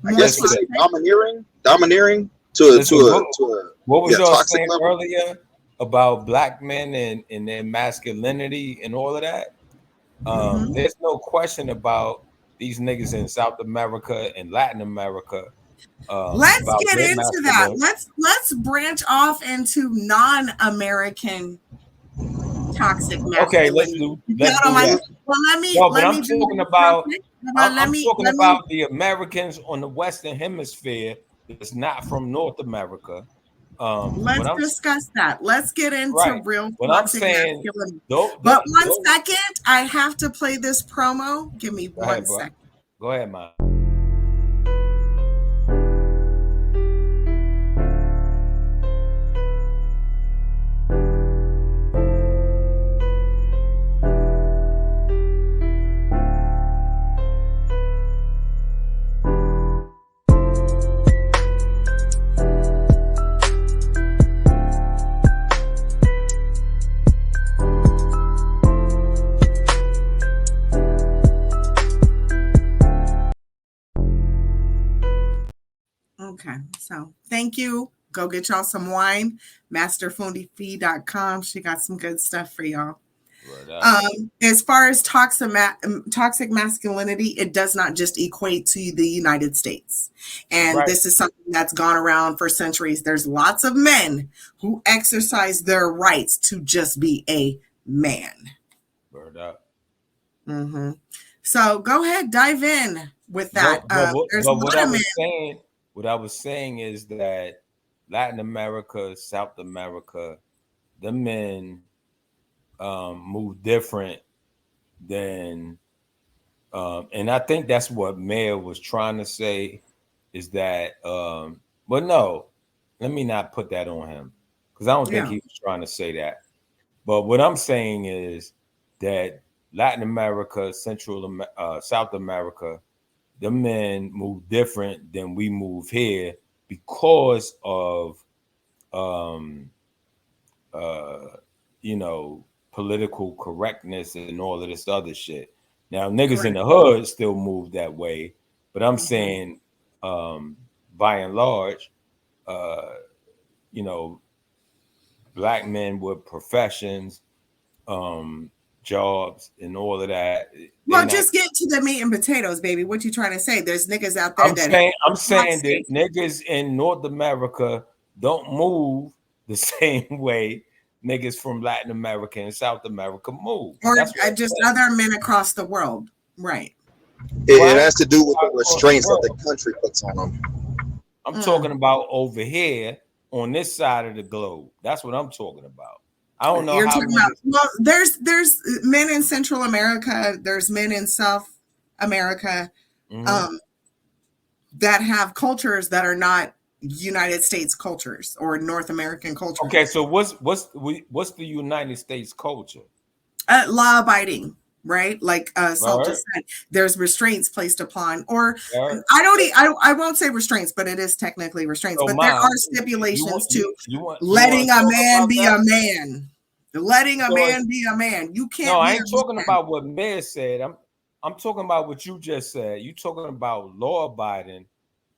I guess you say domineering to a what was your toxic saying level earlier about black men and their masculinity and all of that? There's no question about these niggas in South America and Latin America. Let's get into that. Let's branch off into non-American toxic masculinity. Okay, let's do that. Well, I'm talking about the Americans on the Western Hemisphere that's not from North America. Let's discuss that. Let's get into real toxic masculinity. But one second, I have to play this promo. Give me one second. Go ahead, man. Okay, so thank you. Go get y'all some wine. Masterfundifee.com. She got some good stuff for y'all. As far as toxic masculinity, it does not just equate to the United States. And this is something that's gone around for centuries. There's lots of men who exercise their rights to just be a man. Word up. Mm-hmm. So go ahead, dive in with that. What I was saying is that Latin America, South America, the men move different than, and I think that's what Mayor was trying to say, is that, but no, let me not put that on him, because I don't think he was trying to say that. But what I'm saying is that Latin America, South America, the men move different than we move here because of, you know, political correctness and all of this other shit. Now, niggas in the hood still move that way, but I'm saying, by and large, you know, black men with professions, jobs, and all of that. Well, just get to the meat and potatoes, baby. What you trying to say? There's niggas out there I'm saying that niggas in North America don't move the same way niggas from Latin America and South America move. Or just other men across the world. Right. It has to do with the restraints that the country puts on them. I'm talking about over here on this side of the globe. That's what I'm talking about. I don't know how. Well, there's men in Central America. There's men in South America that have cultures that are not United States cultures or North American culture. Okay, so what's the United States culture? Law abiding, right? Like Salt just said, there's restraints placed upon, or I won't say restraints, but it is technically restraints. But there are stipulations to letting a man be a man. Letting a man be a man. You can't. No, I ain't talking about what Mayor said. I'm talking about what you just said. You talking about law abiding.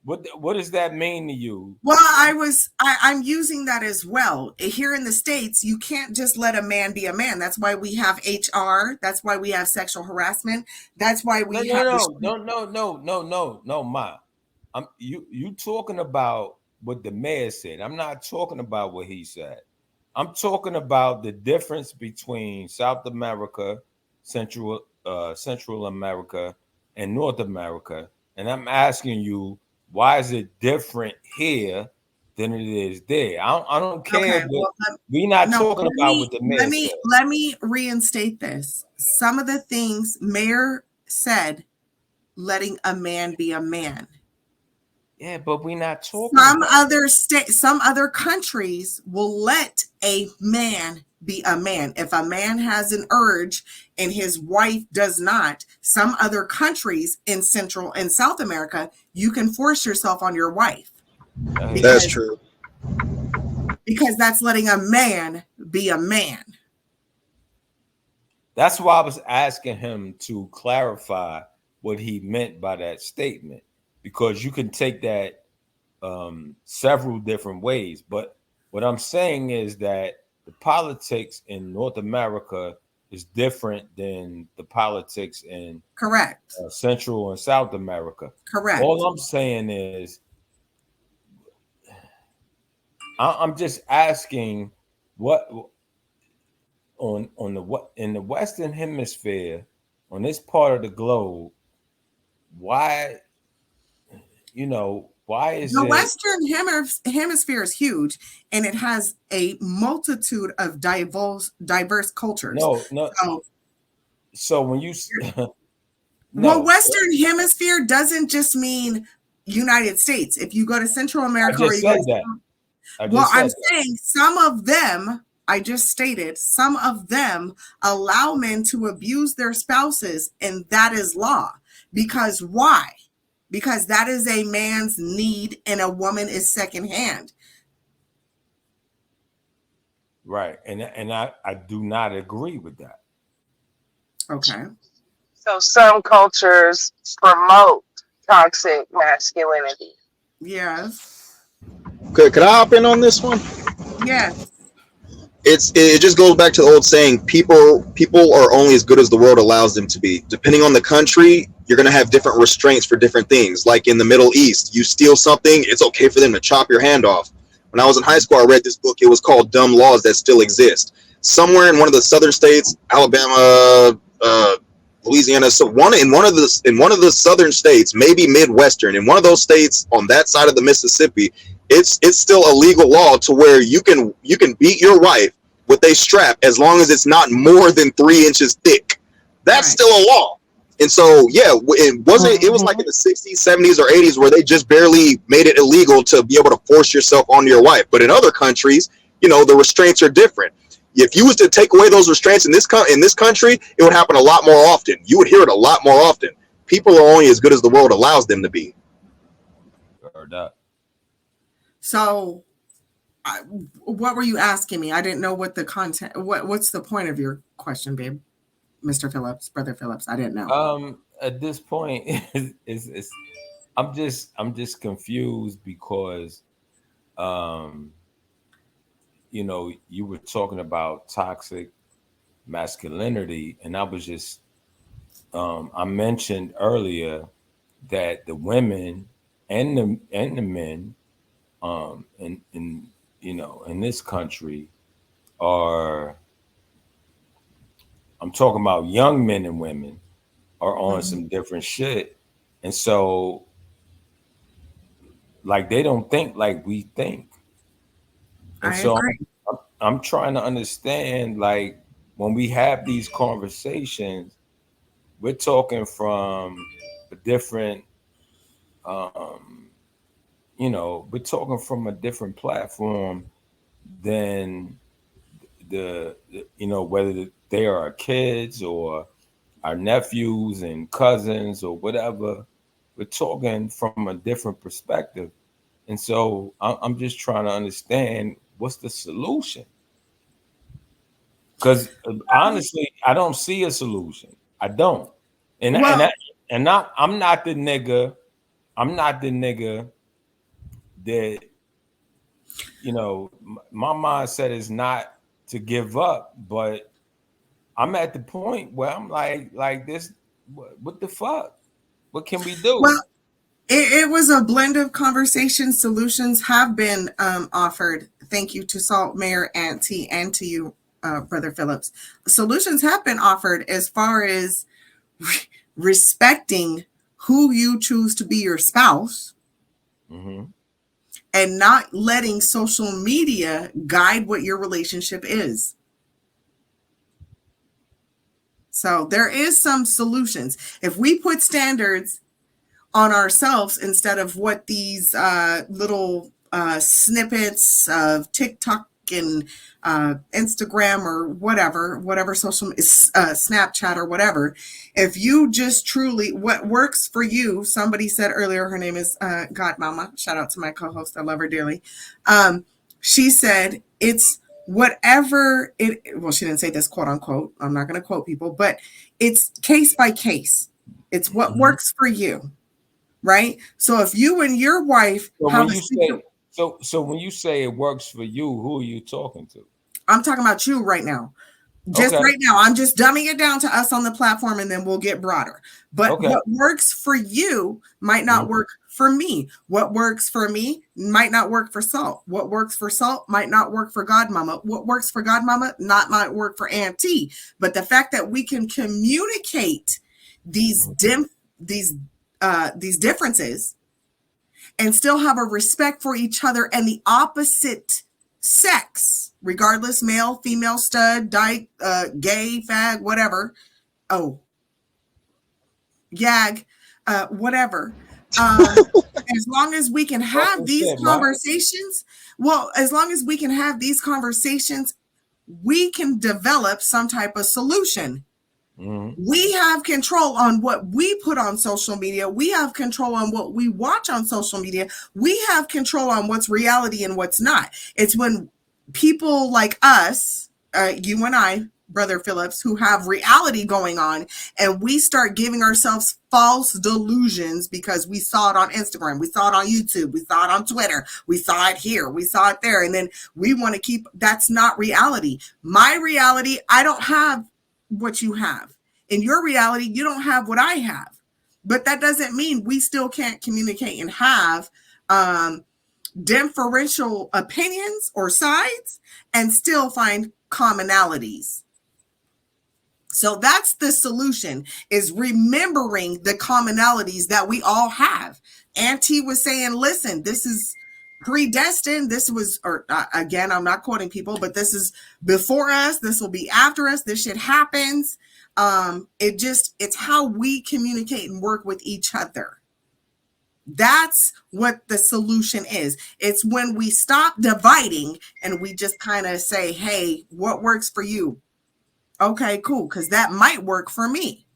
What does that mean to you? Well, I'm using that as well. Here in the States, you can't just let a man be a man. That's why we have HR. That's why we have sexual harassment. That's why we No, Ma. You talking about what the mayor said. I'm not talking about what he said. I'm talking about the difference between South America, Central America, and North America. And I'm asking you, why is it different here than it is there? I don't care. Okay, we're not talking about what the mayor said. Let me reinstate this. Some of the things Mayor said, letting a man be a man. Yeah, but we're not talking. Some other countries will let a man be a man. If a man has an urge and his wife does not, some other countries in Central and South America, you can force yourself on your wife. That's true. Because that's letting a man be a man. That's why I was asking him to clarify what he meant by that statement, because you can take that several different ways. But what I'm saying is that the politics in North America is different than the politics in Central and South America. Correct. All I'm saying is, I'm just asking what in the Western Hemisphere, on this part of the globe, why is the Western Hemisphere is huge, and it has a multitude of diverse cultures. So when you Western Hemisphere doesn't just mean United States. If you go to Central America, I'm saying some of them. I just stated some of them allow men to abuse their spouses, and that is law. Because why? Because that is a man's need and a woman is secondhand. Right. And I do not agree with that. Okay. So some cultures promote toxic masculinity. Yes. Could I hop in on this one? Yes. It just goes back to the old saying, people are only as good as the world allows them to be. Depending on the country, you're going to have different restraints for different things. Like in the Middle East, you steal something, it's okay for them to chop your hand off. When I was in high school, I read this book. It was called Dumb Laws That Still Exist. Somewhere in one of the southern states, Alabama, Louisiana, so in one of the southern states, maybe Midwestern, in one of those states on that side of the Mississippi, it's still a legal law to where you can beat your wife with a strap as long as it's not more than 3 inches thick. That's still a law. And so, yeah, it was like in the 60s, 70s, or 80s where they just barely made it illegal to be able to force yourself onto your wife. But in other countries, the restraints are different. If you was to take away those restraints in this country, it would happen a lot more often. You would hear it a lot more often. People are only as good as the world allows them to be. So, what were you asking me? I didn't know what the content. What's the point of your question, babe? Mr. Phillips, Brother Phillips. I didn't know. At this point, I'm just confused because, you were talking about toxic masculinity, and I was just, I mentioned earlier that the women and the men, in this country are, I'm talking about young men and women are on some different shit. And so, like, they don't think like we think. And so I'm trying to understand, like, when we have these conversations, we're talking from a different, we're talking from a different platform than whether they are our kids or our nephews and cousins or whatever. We're talking from a different perspective. And so I'm just trying to understand what's the solution. Because honestly, I don't see a solution. I don't. I'm not the nigga. I'm not the nigga that, my mindset is not to give up, but I'm at the point where I'm like this, what the fuck? What can we do? Well, it was a blend of conversation. Solutions have been offered. Thank you to Salt Mayor Auntie and to you, Brother Phillips. Solutions have been offered as far as respecting who you choose to be your spouse, and not letting social media guide what your relationship is. So there is some solutions. If we put standards on ourselves instead of what these little snippets of TikTok and Instagram or whatever social Snapchat or whatever, if you just truly what works for you, somebody said earlier, her name is Godmama, shout out to my co-host, I love her dearly. She said it's whatever it, well, she didn't say this quote unquote, I'm not going to quote people, but it's case by case. It's what works for you. Right. So if you and your wife have so when you say it works for you, who are you talking to? I'm talking about you right now. Just right now. I'm just dumbing it down to us on the platform and then we'll get broader. But what works for you might not work for me. What works for me might not work for Salt. What works for Salt might not work for Godmama. What works for Godmama might work for Auntie. But the fact that we can communicate these differences and still have a respect for each other and the opposite sex, regardless, male, female, stud, dyke, gay, fag, whatever. Yag, whatever. As long as we can have these conversations, we can develop some type of solution. We have control on what we put on social media. We have control on what we watch on social media. We have control on what's reality and what's not. It's when people like us, you and I, Brother Phillips, who have reality going on, and we start giving ourselves false delusions because we saw it on Instagram, we saw it on YouTube, we saw it on Twitter, we saw it here, we saw it there, and then we want to keep, that's not reality. My reality, I don't have what you have. In your reality, you don't have what I have. But that doesn't mean we still can't communicate and have differential opinions or sides and still find commonalities. So that's the solution, is remembering the commonalities that we all have. Auntie was saying, listen, this is predestined. This was, or again, I'm not quoting people, but this is before us. This will be after us. This shit happens. It's how we communicate and work with each other. That's what the solution is. It's when we stop dividing and we just kind of say, hey, what works for you? Okay, cool. Because that might work for me,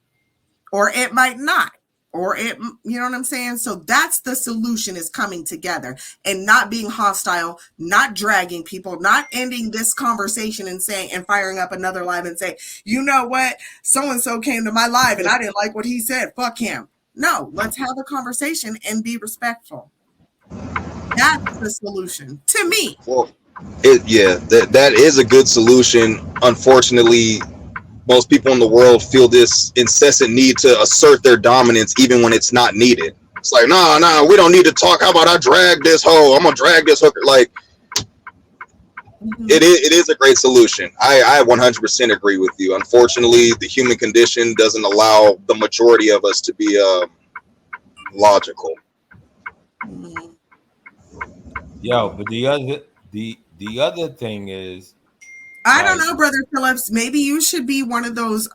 or it might not, or it, you know what I'm saying? So that's the solution, is coming together and not being hostile, not dragging people, not ending this conversation and saying, and firing up another live and say, you know what? So-and-so came to my live and I didn't like what he said. Fuck him. No, let's have a conversation and be respectful. That's the solution to me. Well, that is a good solution. Unfortunately, most people in the world feel this incessant need to assert their dominance even when it's not needed. It's like, nah, we don't need to talk. How about I drag this hoe? I'm gonna drag this hooker. Like, it is a great solution. I 100% agree with you. Unfortunately, the human condition doesn't allow the majority of us to be logical. Yo, but the other thing is, I don't know, Brother Phillips. Maybe you should be one of those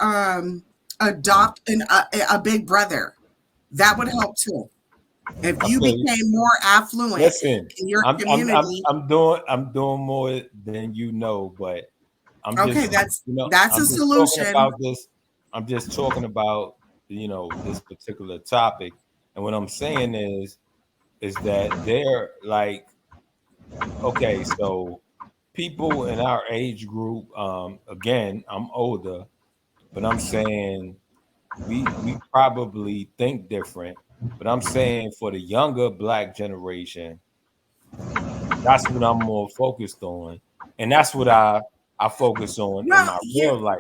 adopt a big brother. That would help too. If you became more affluent in your community. I'm doing more than you know, but I'm okay. Just, that's a solution. About this, I'm just talking about this particular topic, and what I'm saying is that they're like, okay, so people in our age group, again, I'm older, but I'm saying we probably think different. But I'm saying for the younger Black generation, that's what I'm more focused on, and that's what I focus on in my real life.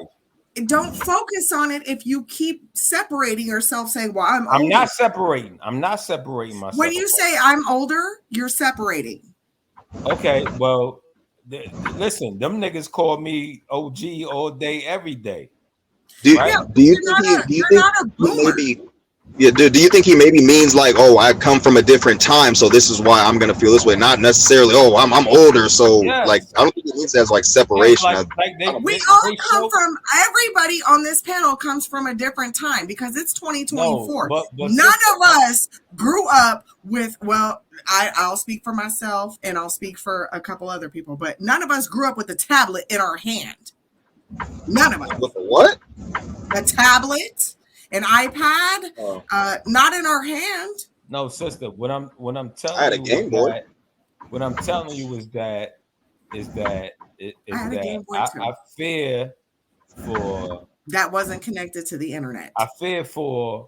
Don't focus on it if you keep separating yourself, saying, "Well, I'm older." not separating. I'm not separating myself. When you say I'm older, you're separating. Okay, well, listen, them niggas call me OG all day, every day. Do you think do you think he maybe means like, oh, I come from a different time, so this is why I'm gonna feel this way? Not necessarily, oh, I'm older, so like I don't think it means as like separation. We all come from, everybody on this panel comes from a different time, because it's 2024. But none of us grew up with, well, I'll speak for myself and I'll speak for a couple other people, but none of us grew up with a tablet in our hand. None of us. With a what? A tablet, an iPad, not in our hand. No, sister. What I'm telling I had a Game Boy. What I'm telling you is that I fear for that wasn't connected to the internet. I fear for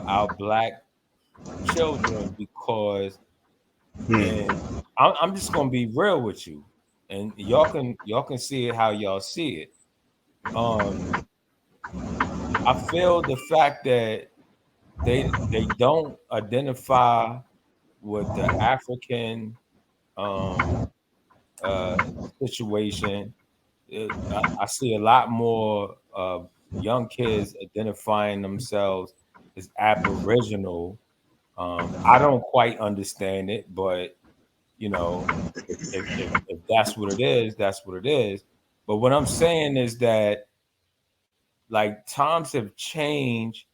our Black children, because and I'm just gonna be real with you, and y'all can see it how y'all see it. I feel the fact that they don't identify with the African situation. I see a lot more young kids identifying themselves as Aboriginal. I don't quite understand it, but if that's what it is, that's what it is. But what I'm saying is that, like, times have changed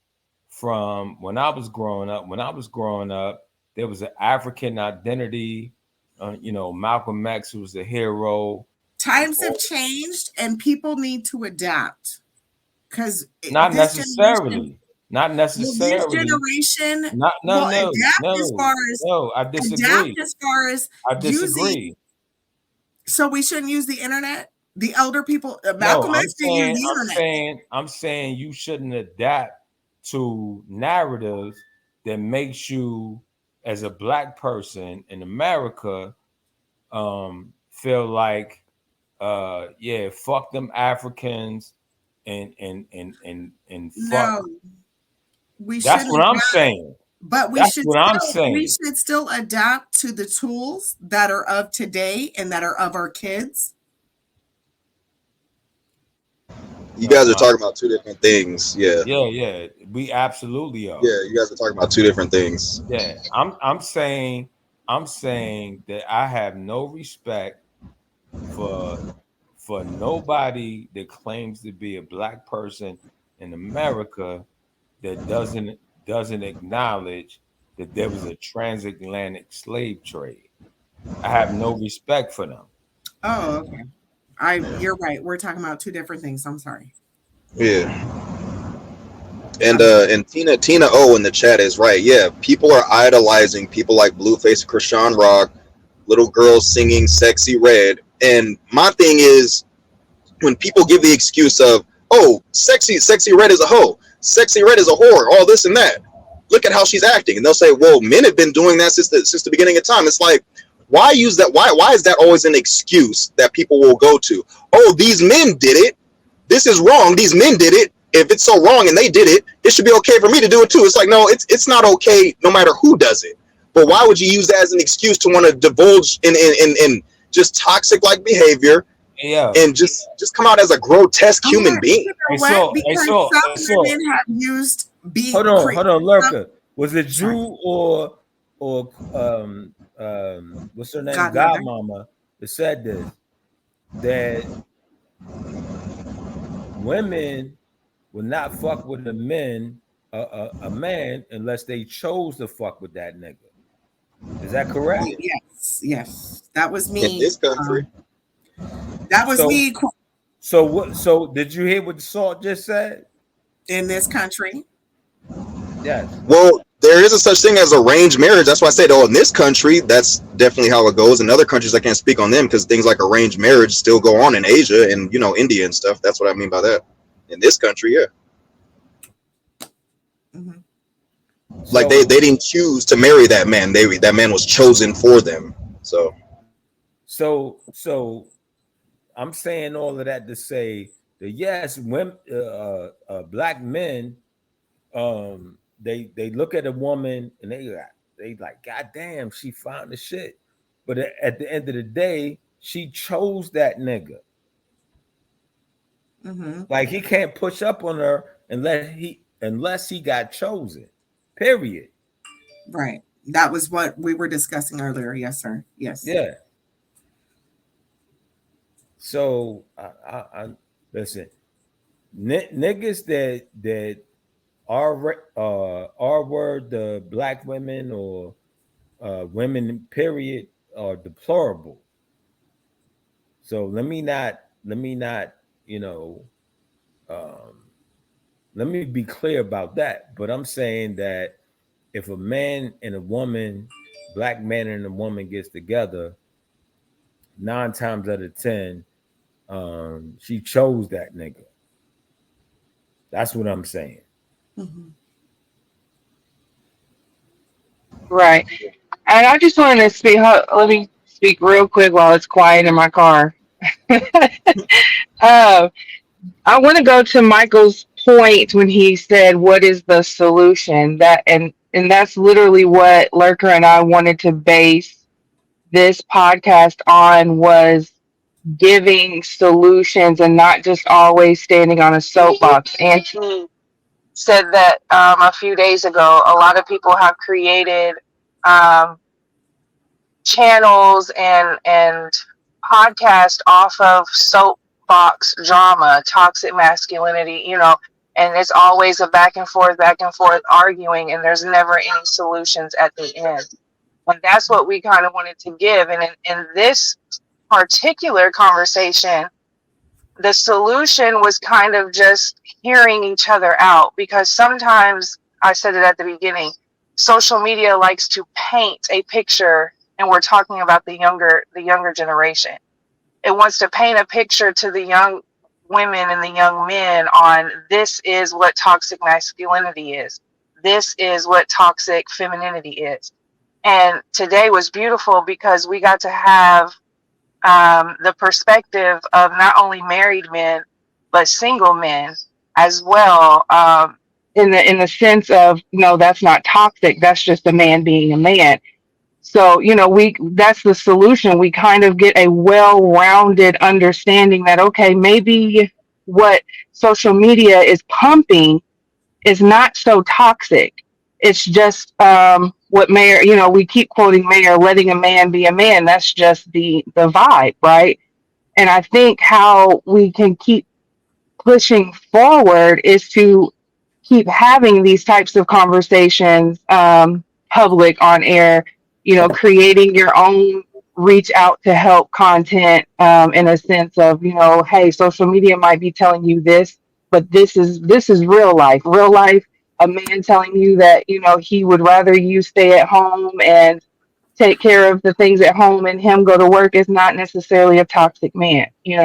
from when I was growing up. When I was growing up, there was an African identity. Malcolm X was a hero. Times have changed, and people need to adapt. Because not necessarily. This generation, I disagree. I disagree. So we shouldn't use the internet? The elder people, No, Malcolm X didn't use the internet. I'm saying you shouldn't adapt to narratives that makes you, as a black person in America, feel like, yeah, fuck them Africans, and fuck. No, we That's shouldn't what I'm adapt, saying. but That's what I'm we saying. should still adapt to the tools that are of today and that are of our kids. You guys are Uh, talking about two different things. Yeah. yeah, we absolutely are. Yeah, you guys are talking about two different things. Yeah, I'm saying that I have no respect for nobody that claims to be a black person in America that doesn't acknowledge that there was a transatlantic slave trade. I have no respect for them. Oh, okay. You're right. We're talking about two different things. I'm sorry. Yeah. And Tina O in the chat is right. Yeah, people are idolizing people like Blueface and Krishan Rock, little girls singing "Sexy Red." And my thing is, when people give the excuse of, "Oh, sexy Red is a hoe, Sexy Red is a whore," all this and that. Look at how she's acting, and they'll say, "Well, men have been doing that since the beginning of time." It's like, why use that? Why is that always an excuse that people will go to? Oh, these men did it. This is wrong. These men did it. If it's so wrong and they did it, it should be okay for me to do it too. It's like, no, it's not okay no matter who does it. But why would you use that as an excuse to want to divulge in just toxic like behavior, Yeah, and just come out as a grotesque human being? You know what? Because some women have used hold on, Lurker. Was it you or what's her name? Godmama that said this, that women will not fuck with a man unless they chose to fuck with that nigga. Is that correct? Yes. That was me. In this country. That was me. So what? So did you hear what Salt just said? In this country. Yes. Well, there is a such thing as arranged marriage. That's why I said, oh, in this country, that's definitely how it goes. In other countries, I can't speak on them because things like arranged marriage still go on in Asia and, India and stuff. That's what I mean by that. In this country, yeah. Mm-hmm. Like they didn't choose to marry that man. That man was chosen for them. So I'm saying all of that to say that yes, women, black men, they look at a woman and they like, God damn, she found the shit. But at the end of the day, she chose that nigga. Mm-hmm. Like he can't push up on her unless he got chosen. Period. Right. That was what we were discussing earlier. Yes, sir. Yes. Yeah. So I listen, niggas that are word the black women or women period are deplorable. So let me not let me be clear about that. But I'm saying that if a man and a woman, black man and a woman gets together, 9 times out of 10, she chose that nigga. That's what I'm saying. Mm-hmm. Right. And I just wanted to speak. Let me speak real quick while it's quiet in my car. I want to go to Michael's point when he said, "What is the solution?" And that's literally what Lurker and I wanted to base this podcast on, was giving solutions and not just always standing on a soapbox. Auntie said that a few days ago, a lot of people have created channels and podcasts off of soapbox drama, toxic masculinity, and it's always a back and forth arguing, and there's never any solutions at the end. And that's what we kind of wanted to give. And in this particular conversation, the solution was kind of just hearing each other out, because sometimes, I said it at the beginning, social media likes to paint a picture, and we're talking about the younger generation. it wants to paint a picture to the young women and the young men on this is what toxic masculinity is. This is what toxic femininity is. And today was beautiful because we got to have the perspective of not only married men but single men as well. In the sense of, no, that's not toxic. That's just a man being a man. So, that's the solution. We kind of get a well-rounded understanding that, okay, maybe what social media is pumping is not so toxic. It's just what Mayor, we keep quoting Mayor, letting a man be a man. That's just the vibe, right? And I think how we can keep pushing forward is to keep having these types of conversations, public, on air, creating your own reach out to help content, in a sense of, hey, social media might be telling you this, but this is real life. A man telling you that, he would rather you stay at home and take care of the things at home and him go to work is not necessarily a toxic man, and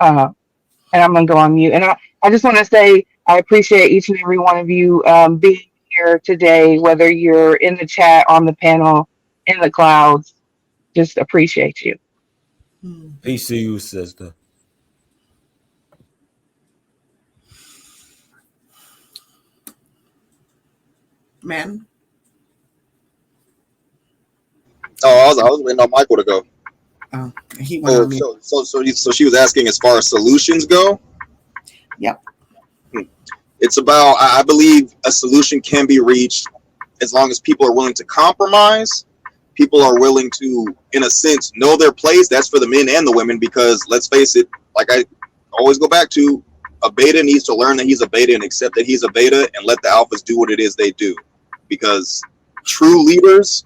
I'm going to go on mute. And I just want to say I appreciate each and every one of you being here today, whether you're in the chat, on the panel, in the clouds. Just appreciate you. Peace to you, sister. Man. Oh, I was waiting on Michael to go. Oh, he went on mute. So she was asking as far as solutions go. Yep. It's about, I believe a solution can be reached as long as people are willing to compromise. People are willing to, in a sense, know their place. That's for the men and the women, because let's face it, like I always go back to, a beta needs to learn that he's a beta and accept that he's a beta and let the alphas do what it is they do. Because true leaders,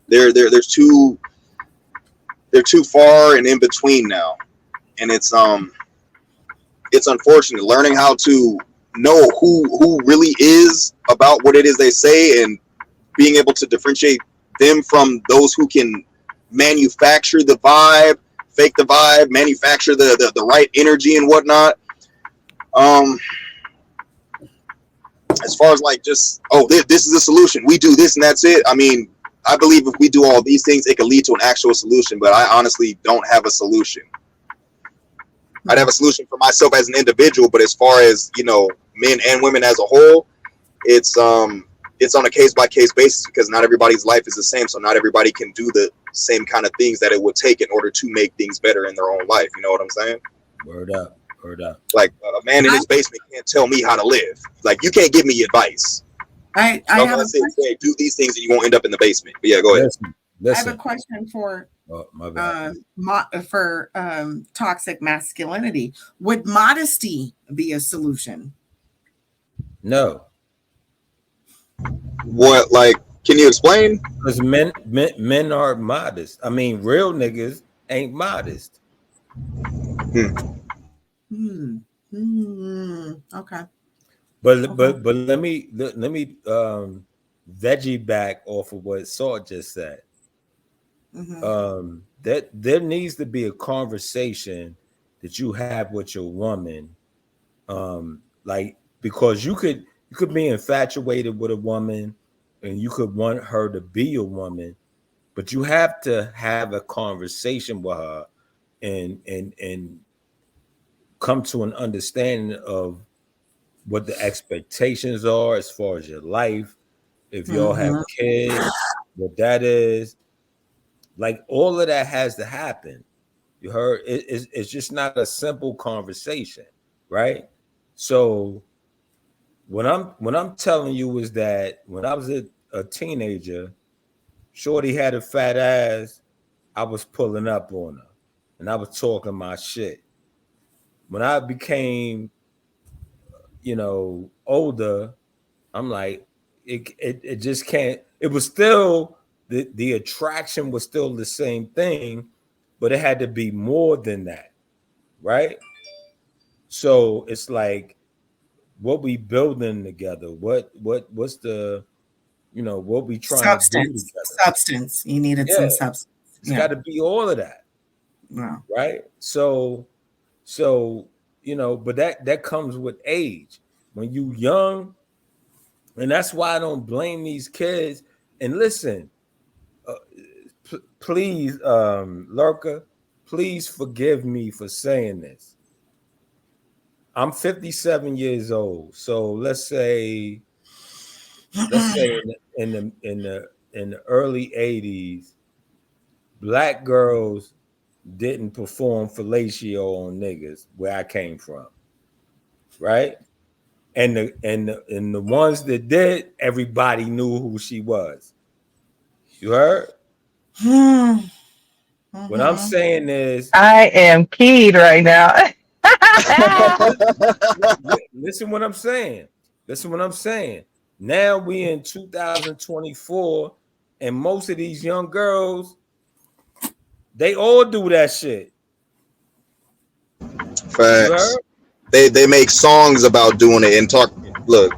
they're too far and in between now. And it's unfortunate. Learning how to know who really is about what it is they say and being able to differentiate them from those who can manufacture the vibe, fake the vibe, manufacture the right energy and whatnot. As far as like just, this is the solution, we do this and that's it. I mean, I believe if we do all these things, it could lead to an actual solution, but I honestly don't have a solution. I'd have a solution for myself as an individual, but as far as, men and women as a whole, it's on a case-by-case basis, because not everybody's life is the same. So not everybody can do the same kind of things that it would take in order to make things better in their own life. You know what I'm saying? Word up. Like a man in his basement can't tell me how to live. Like, you can't give me advice. I have a question. Say, do these things and you won't end up in the basement. But yeah, go ahead. Listen. I have a question for my bad. for toxic masculinity. Would modesty be a solution? No. What, like, can you explain? Because men are modest. I mean, real niggas ain't modest. Okay. But let me veggie back off of what Salt just said. That there needs to be a conversation that you have with your woman, like, because you could be infatuated with a woman and you could want her to be a woman, but you have to have a conversation with her and come to an understanding of what the expectations are as far as your life. If y'all have kids, what that is, like, all of that has to happen. You heard? It's just not a simple conversation, right? So what I'm telling you is that when I was a teenager, shorty had a fat ass, I was pulling up on her and I was talking my shit. When I became, older, I'm like, it just can't. It was still the attraction was still the same thing, but it had to be more than that, right? So it's like, what we building together? What's the, what we trying to do together? Substance. You needed some substance. It's got to be all of that. Wow. right? So but that comes with age. When you young, and that's why I don't blame these kids. And listen, please, Lurka, please forgive me for saying this. I'm 57 years old, so let's say in the early 80s, black girls didn't perform fellatio on niggas where I came from, right? And the ones that did, everybody knew who she was. You heard? What I'm saying is, I am keyed right now. listen what I'm saying. Listen what I'm saying. Now we in 2024, and most of these young girls, they all do that shit. You Facts. heard? They make songs about doing it and talk. Look,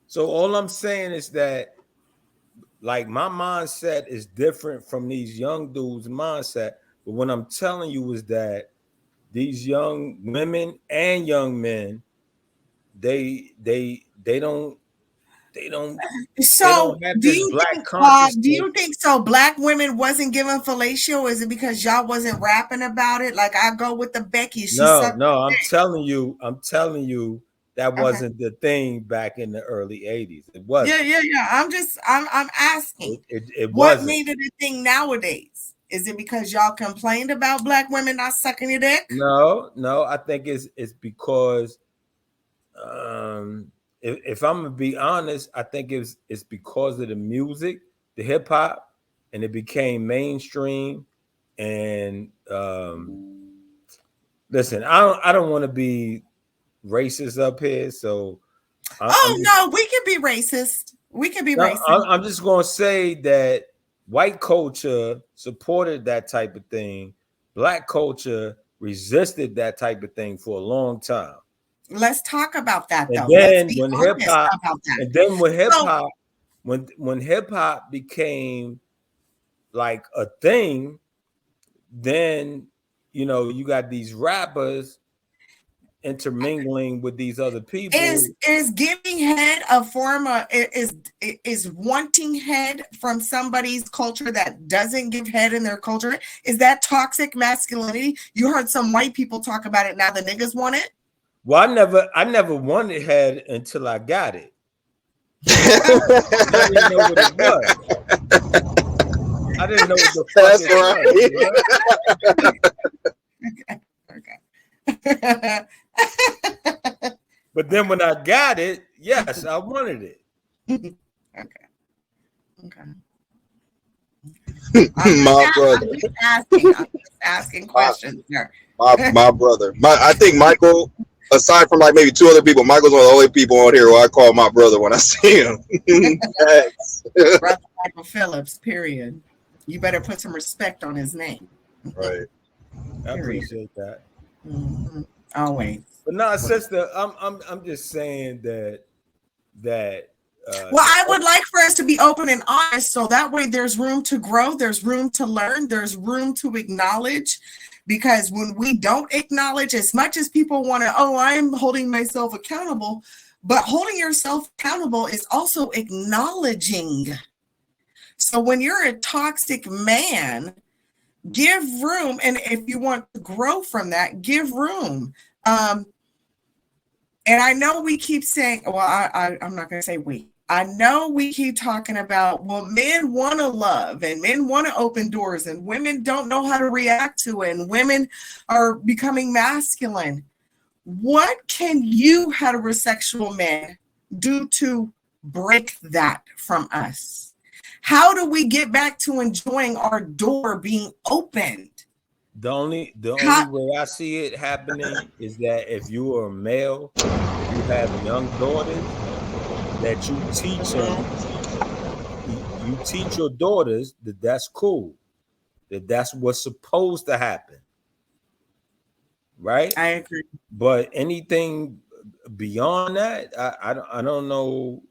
So all I'm saying is that, like, my mindset is different from these young dudes' mindset. But what I'm telling you is that these young women and young men, they don't they don't they So, don't have this black do consciousness. you think so? Black women wasn't given fellatio? Is it because y'all wasn't rapping about it? Like I go with the Becky, she No, sucked. no, I'm telling you that Okay. wasn't the thing back in the early 80s. It Yeah, wasn't. yeah, yeah. I'm asking, It what wasn't. made it a thing nowadays? Is it because y'all complained about black women not sucking your dick? No, I think it's because if I'm gonna be honest, I think it's because of the music, the hip hop, and it became mainstream. And listen, I don't want to be racist up here, so I'm Oh just no, we can be racist. We can be no, racist. I'm just gonna say that white culture supported that type of thing. Black culture resisted that type of thing for a long time. Let's talk about that And though. Let's then be when hip honest hop, about that. and then when hip So hop, when hip hop became like a thing, then you got these rappers intermingling with these other people. is giving head a form of is wanting head from somebody's culture that doesn't give head in their culture? Is that toxic masculinity? You heard some white people talk about it. Now the niggas want it. Well, I never wanted head until I got it. And I didn't know what it was. I didn't know what the fuck that's it was. Okay. But then when I got it, yes, I wanted it. Okay. my brother. I'm just asking questions here. My brother. I think Michael, aside from like maybe two other people, Michael's one of the only people on here who I call my brother when I see him. Brother Michael Phillips, period. You better put some respect on his name. Right. I appreciate that. Mm-hmm. Always. But no, sister, I'm just saying that Well, I would like for us to be open and honest, so that way there's room to grow, there's room to learn, there's room to acknowledge. Because when we don't acknowledge, as much as people want to, oh, I'm holding myself accountable, but holding yourself accountable is also acknowledging. So when you're a toxic man, give room. And if you want to grow from that, give room. And I know we keep saying, well, I'm not going to say we. I know we keep talking about, well, men want to love and men want to open doors and women don't know how to react to it and women are becoming masculine. What can you heterosexual men do to break that from us? How do we get back to enjoying our door being opened? The only way I see it happening is that if you are a male, you have young daughters, that you teach them, you teach your daughters that that's cool, that's what's supposed to happen, right? I agree. But anything beyond that, I don't know.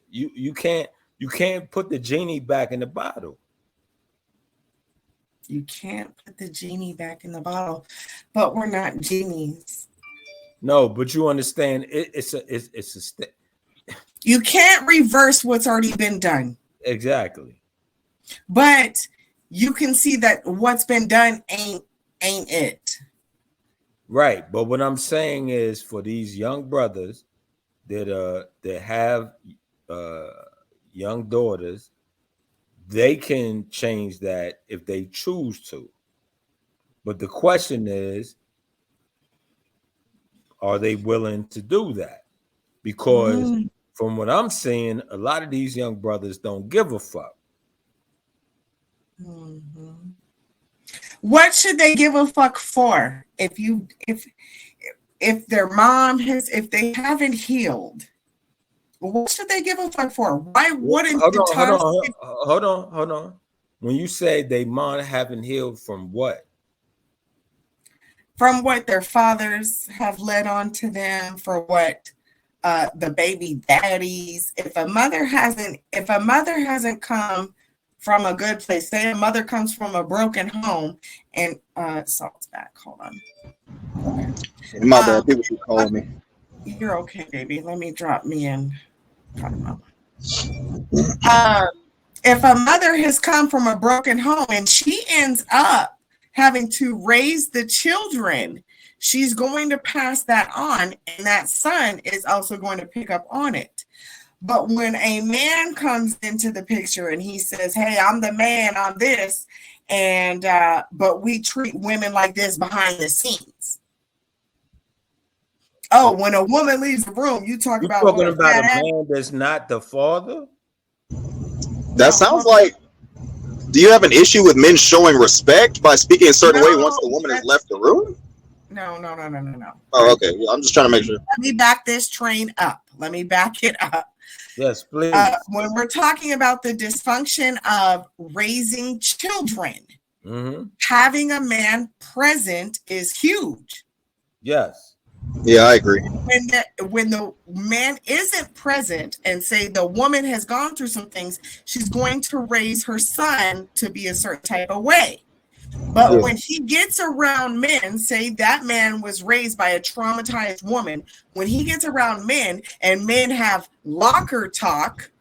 You can't put the genie back in the bottle. You can't put the genie back in the bottle, but we're not genies. No, but you understand it's a you can't reverse what's already been done. Exactly. But you can see that what's been done ain't it. Right. But what I'm saying is for these young brothers that have young daughters, they can change that if they choose to. But the question is, are they willing to do that? Because from what I'm seeing, a lot of these young brothers don't give a fuck. What should they give a fuck for? If their mom if they haven't healed, what should they give a fuck for? Why wouldn't hold on. When you say they mom haven't healed from what? From what their fathers have led on to them, for what the baby daddies. If a mother hasn't come from a good place, say a mother comes from a broken home, and Salt's back. Hold on. My bad. People keep calling me. You're okay, baby. Let me drop me in. If a mother has come from a broken home and she ends up having to raise the children, she's going to pass that on, and that son is also going to pick up on it. But when a man comes into the picture and he says, hey, I'm the man, I'm this, and but we treat women like this behind the scenes. Oh, when a woman leaves the room, you talking about a man that's not the father? That sounds like, do you have an issue with men showing respect by speaking a certain way once the woman has left the room? No. Oh, okay. Well, I'm just trying to make sure. Let me back this train up. Let me back it up. Yes, please. When we're talking about the dysfunction of raising children, having a man present is huge. Yes. Yeah, I agree. When the man isn't present and say the woman has gone through some things, she's going to raise her son to be a certain type of way. But when he gets around men, say that man was raised by a traumatized woman, when he gets around men and men have locker talk,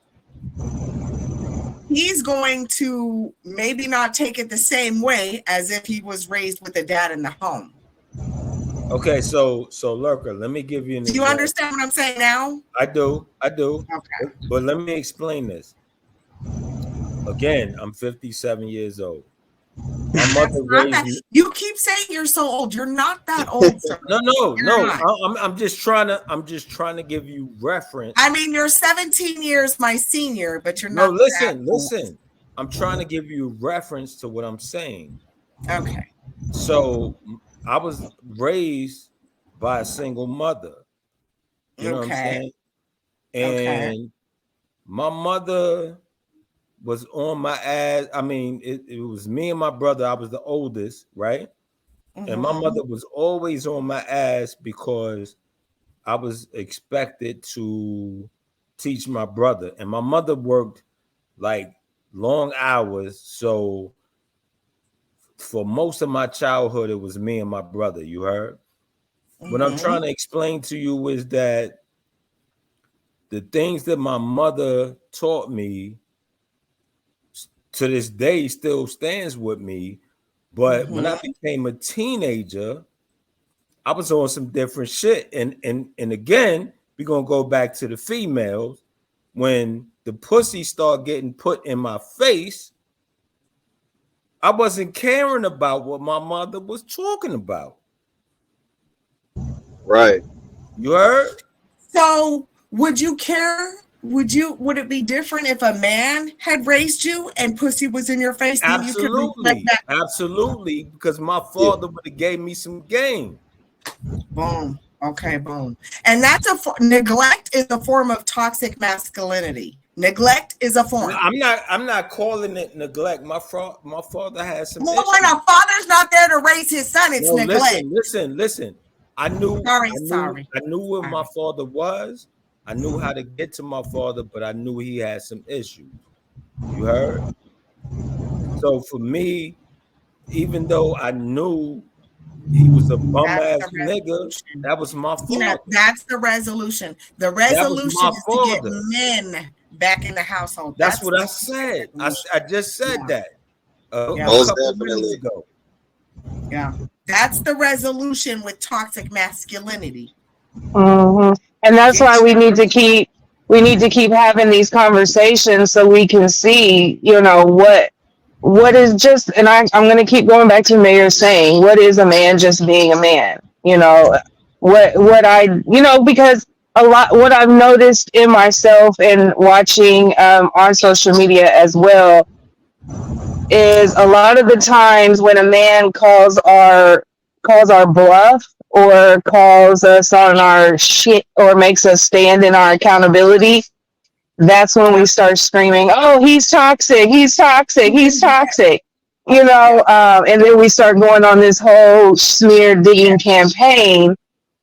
he's going to maybe not take it the same way as if he was raised with a dad in the home. Okay, so Lurker, let me give you an example. Do you understand what I'm saying now? I do. Okay. But let me explain this. Again, I'm 57 years old. My mother raised me. You keep saying you're so old. You're not that old, sir. No. I'm just trying to give you reference. I mean, you're 17 years my senior, but you're No, not. listen. I'm trying to give you reference to what I'm saying. Okay. So I was raised by a single mother. You know what I'm saying? And my mother was on my ass. I mean, it was me and my brother. I was the oldest, right? And my mother was always on my ass because I was expected to teach my brother. And my mother worked like long hours. So for most of my childhood, it was me and my brother. You heard? What I'm trying to explain to you is that the things that my mother taught me to this day still stands with me. But when I became a teenager, I was on some different shit. And again, we're gonna go back to the females. When the pussy started getting put in my face, I wasn't caring about what my mother was talking about. Right. You heard? So would you care? Would it be different if a man had raised you and pussy was in your face? Absolutely, because my father would have gave me some game. Boom. Okay, boom. And that's neglect is a form of toxic masculinity. Neglect is a form. I'm not calling it neglect. My father has some. Well, when a father's not there to raise his son, it's neglect. Listen. I knew where my father was. I knew how to get to my father, but I knew he had some issues. You heard? So for me, even though I knew he was a bum That's ass the nigga, resolution. that was my Tina, fault. that's the resolution. The That was resolution my is to get father. men back in the household. That's what I the said. resolution. I just said that a Most couple definitely. minutes ago. Yeah. That's the resolution with toxic masculinity. And that's Get why we your need to keep having these conversations so we can see, what is just, and I'm going to keep going back to Mayor saying, what is a man just being a man? Because a lot, what I've noticed in myself and watching on social media as well is a lot of the times when a man calls our bluff or calls us on our shit or makes us stand in our accountability, that's when we start screaming, oh, he's toxic, he's toxic, he's toxic. And then we start going on this whole smear digging campaign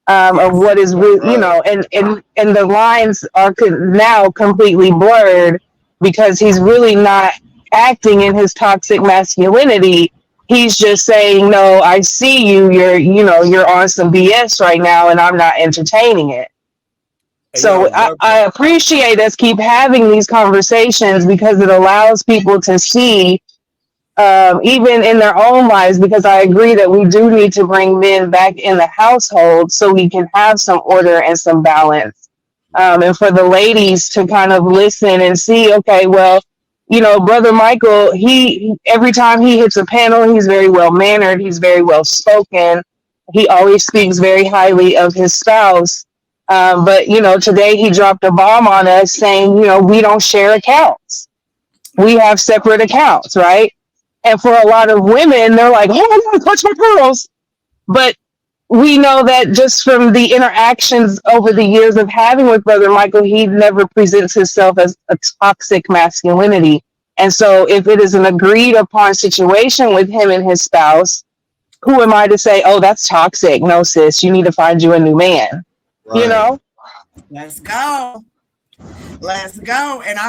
of what is really, and the lines are now completely blurred because he's really not acting in his toxic masculinity. He's just saying, no, I see you, you're on some BS right now and I'm not entertaining it. Hey, So yo, I appreciate us keep having these conversations because it allows people to see, even in their own lives, because I agree that we do need to bring men back in the household so we can have some order and some balance. And for the ladies to kind of listen and see, okay, well, Brother Michael, he every time he hits a panel, he's very well mannered, he's very well spoken. He always speaks very highly of his spouse. But today he dropped a bomb on us saying, we don't share accounts. We have separate accounts, right? And for a lot of women, they're like, oh, I'm gonna clutch my pearls. But we know that just from the interactions over the years of having with Brother Michael, he never presents himself as a toxic masculinity. And so if it is an agreed upon situation with him and his spouse, who am I to say, oh, that's toxic? No, sis, you need to find you a new man. Right. Let's go. And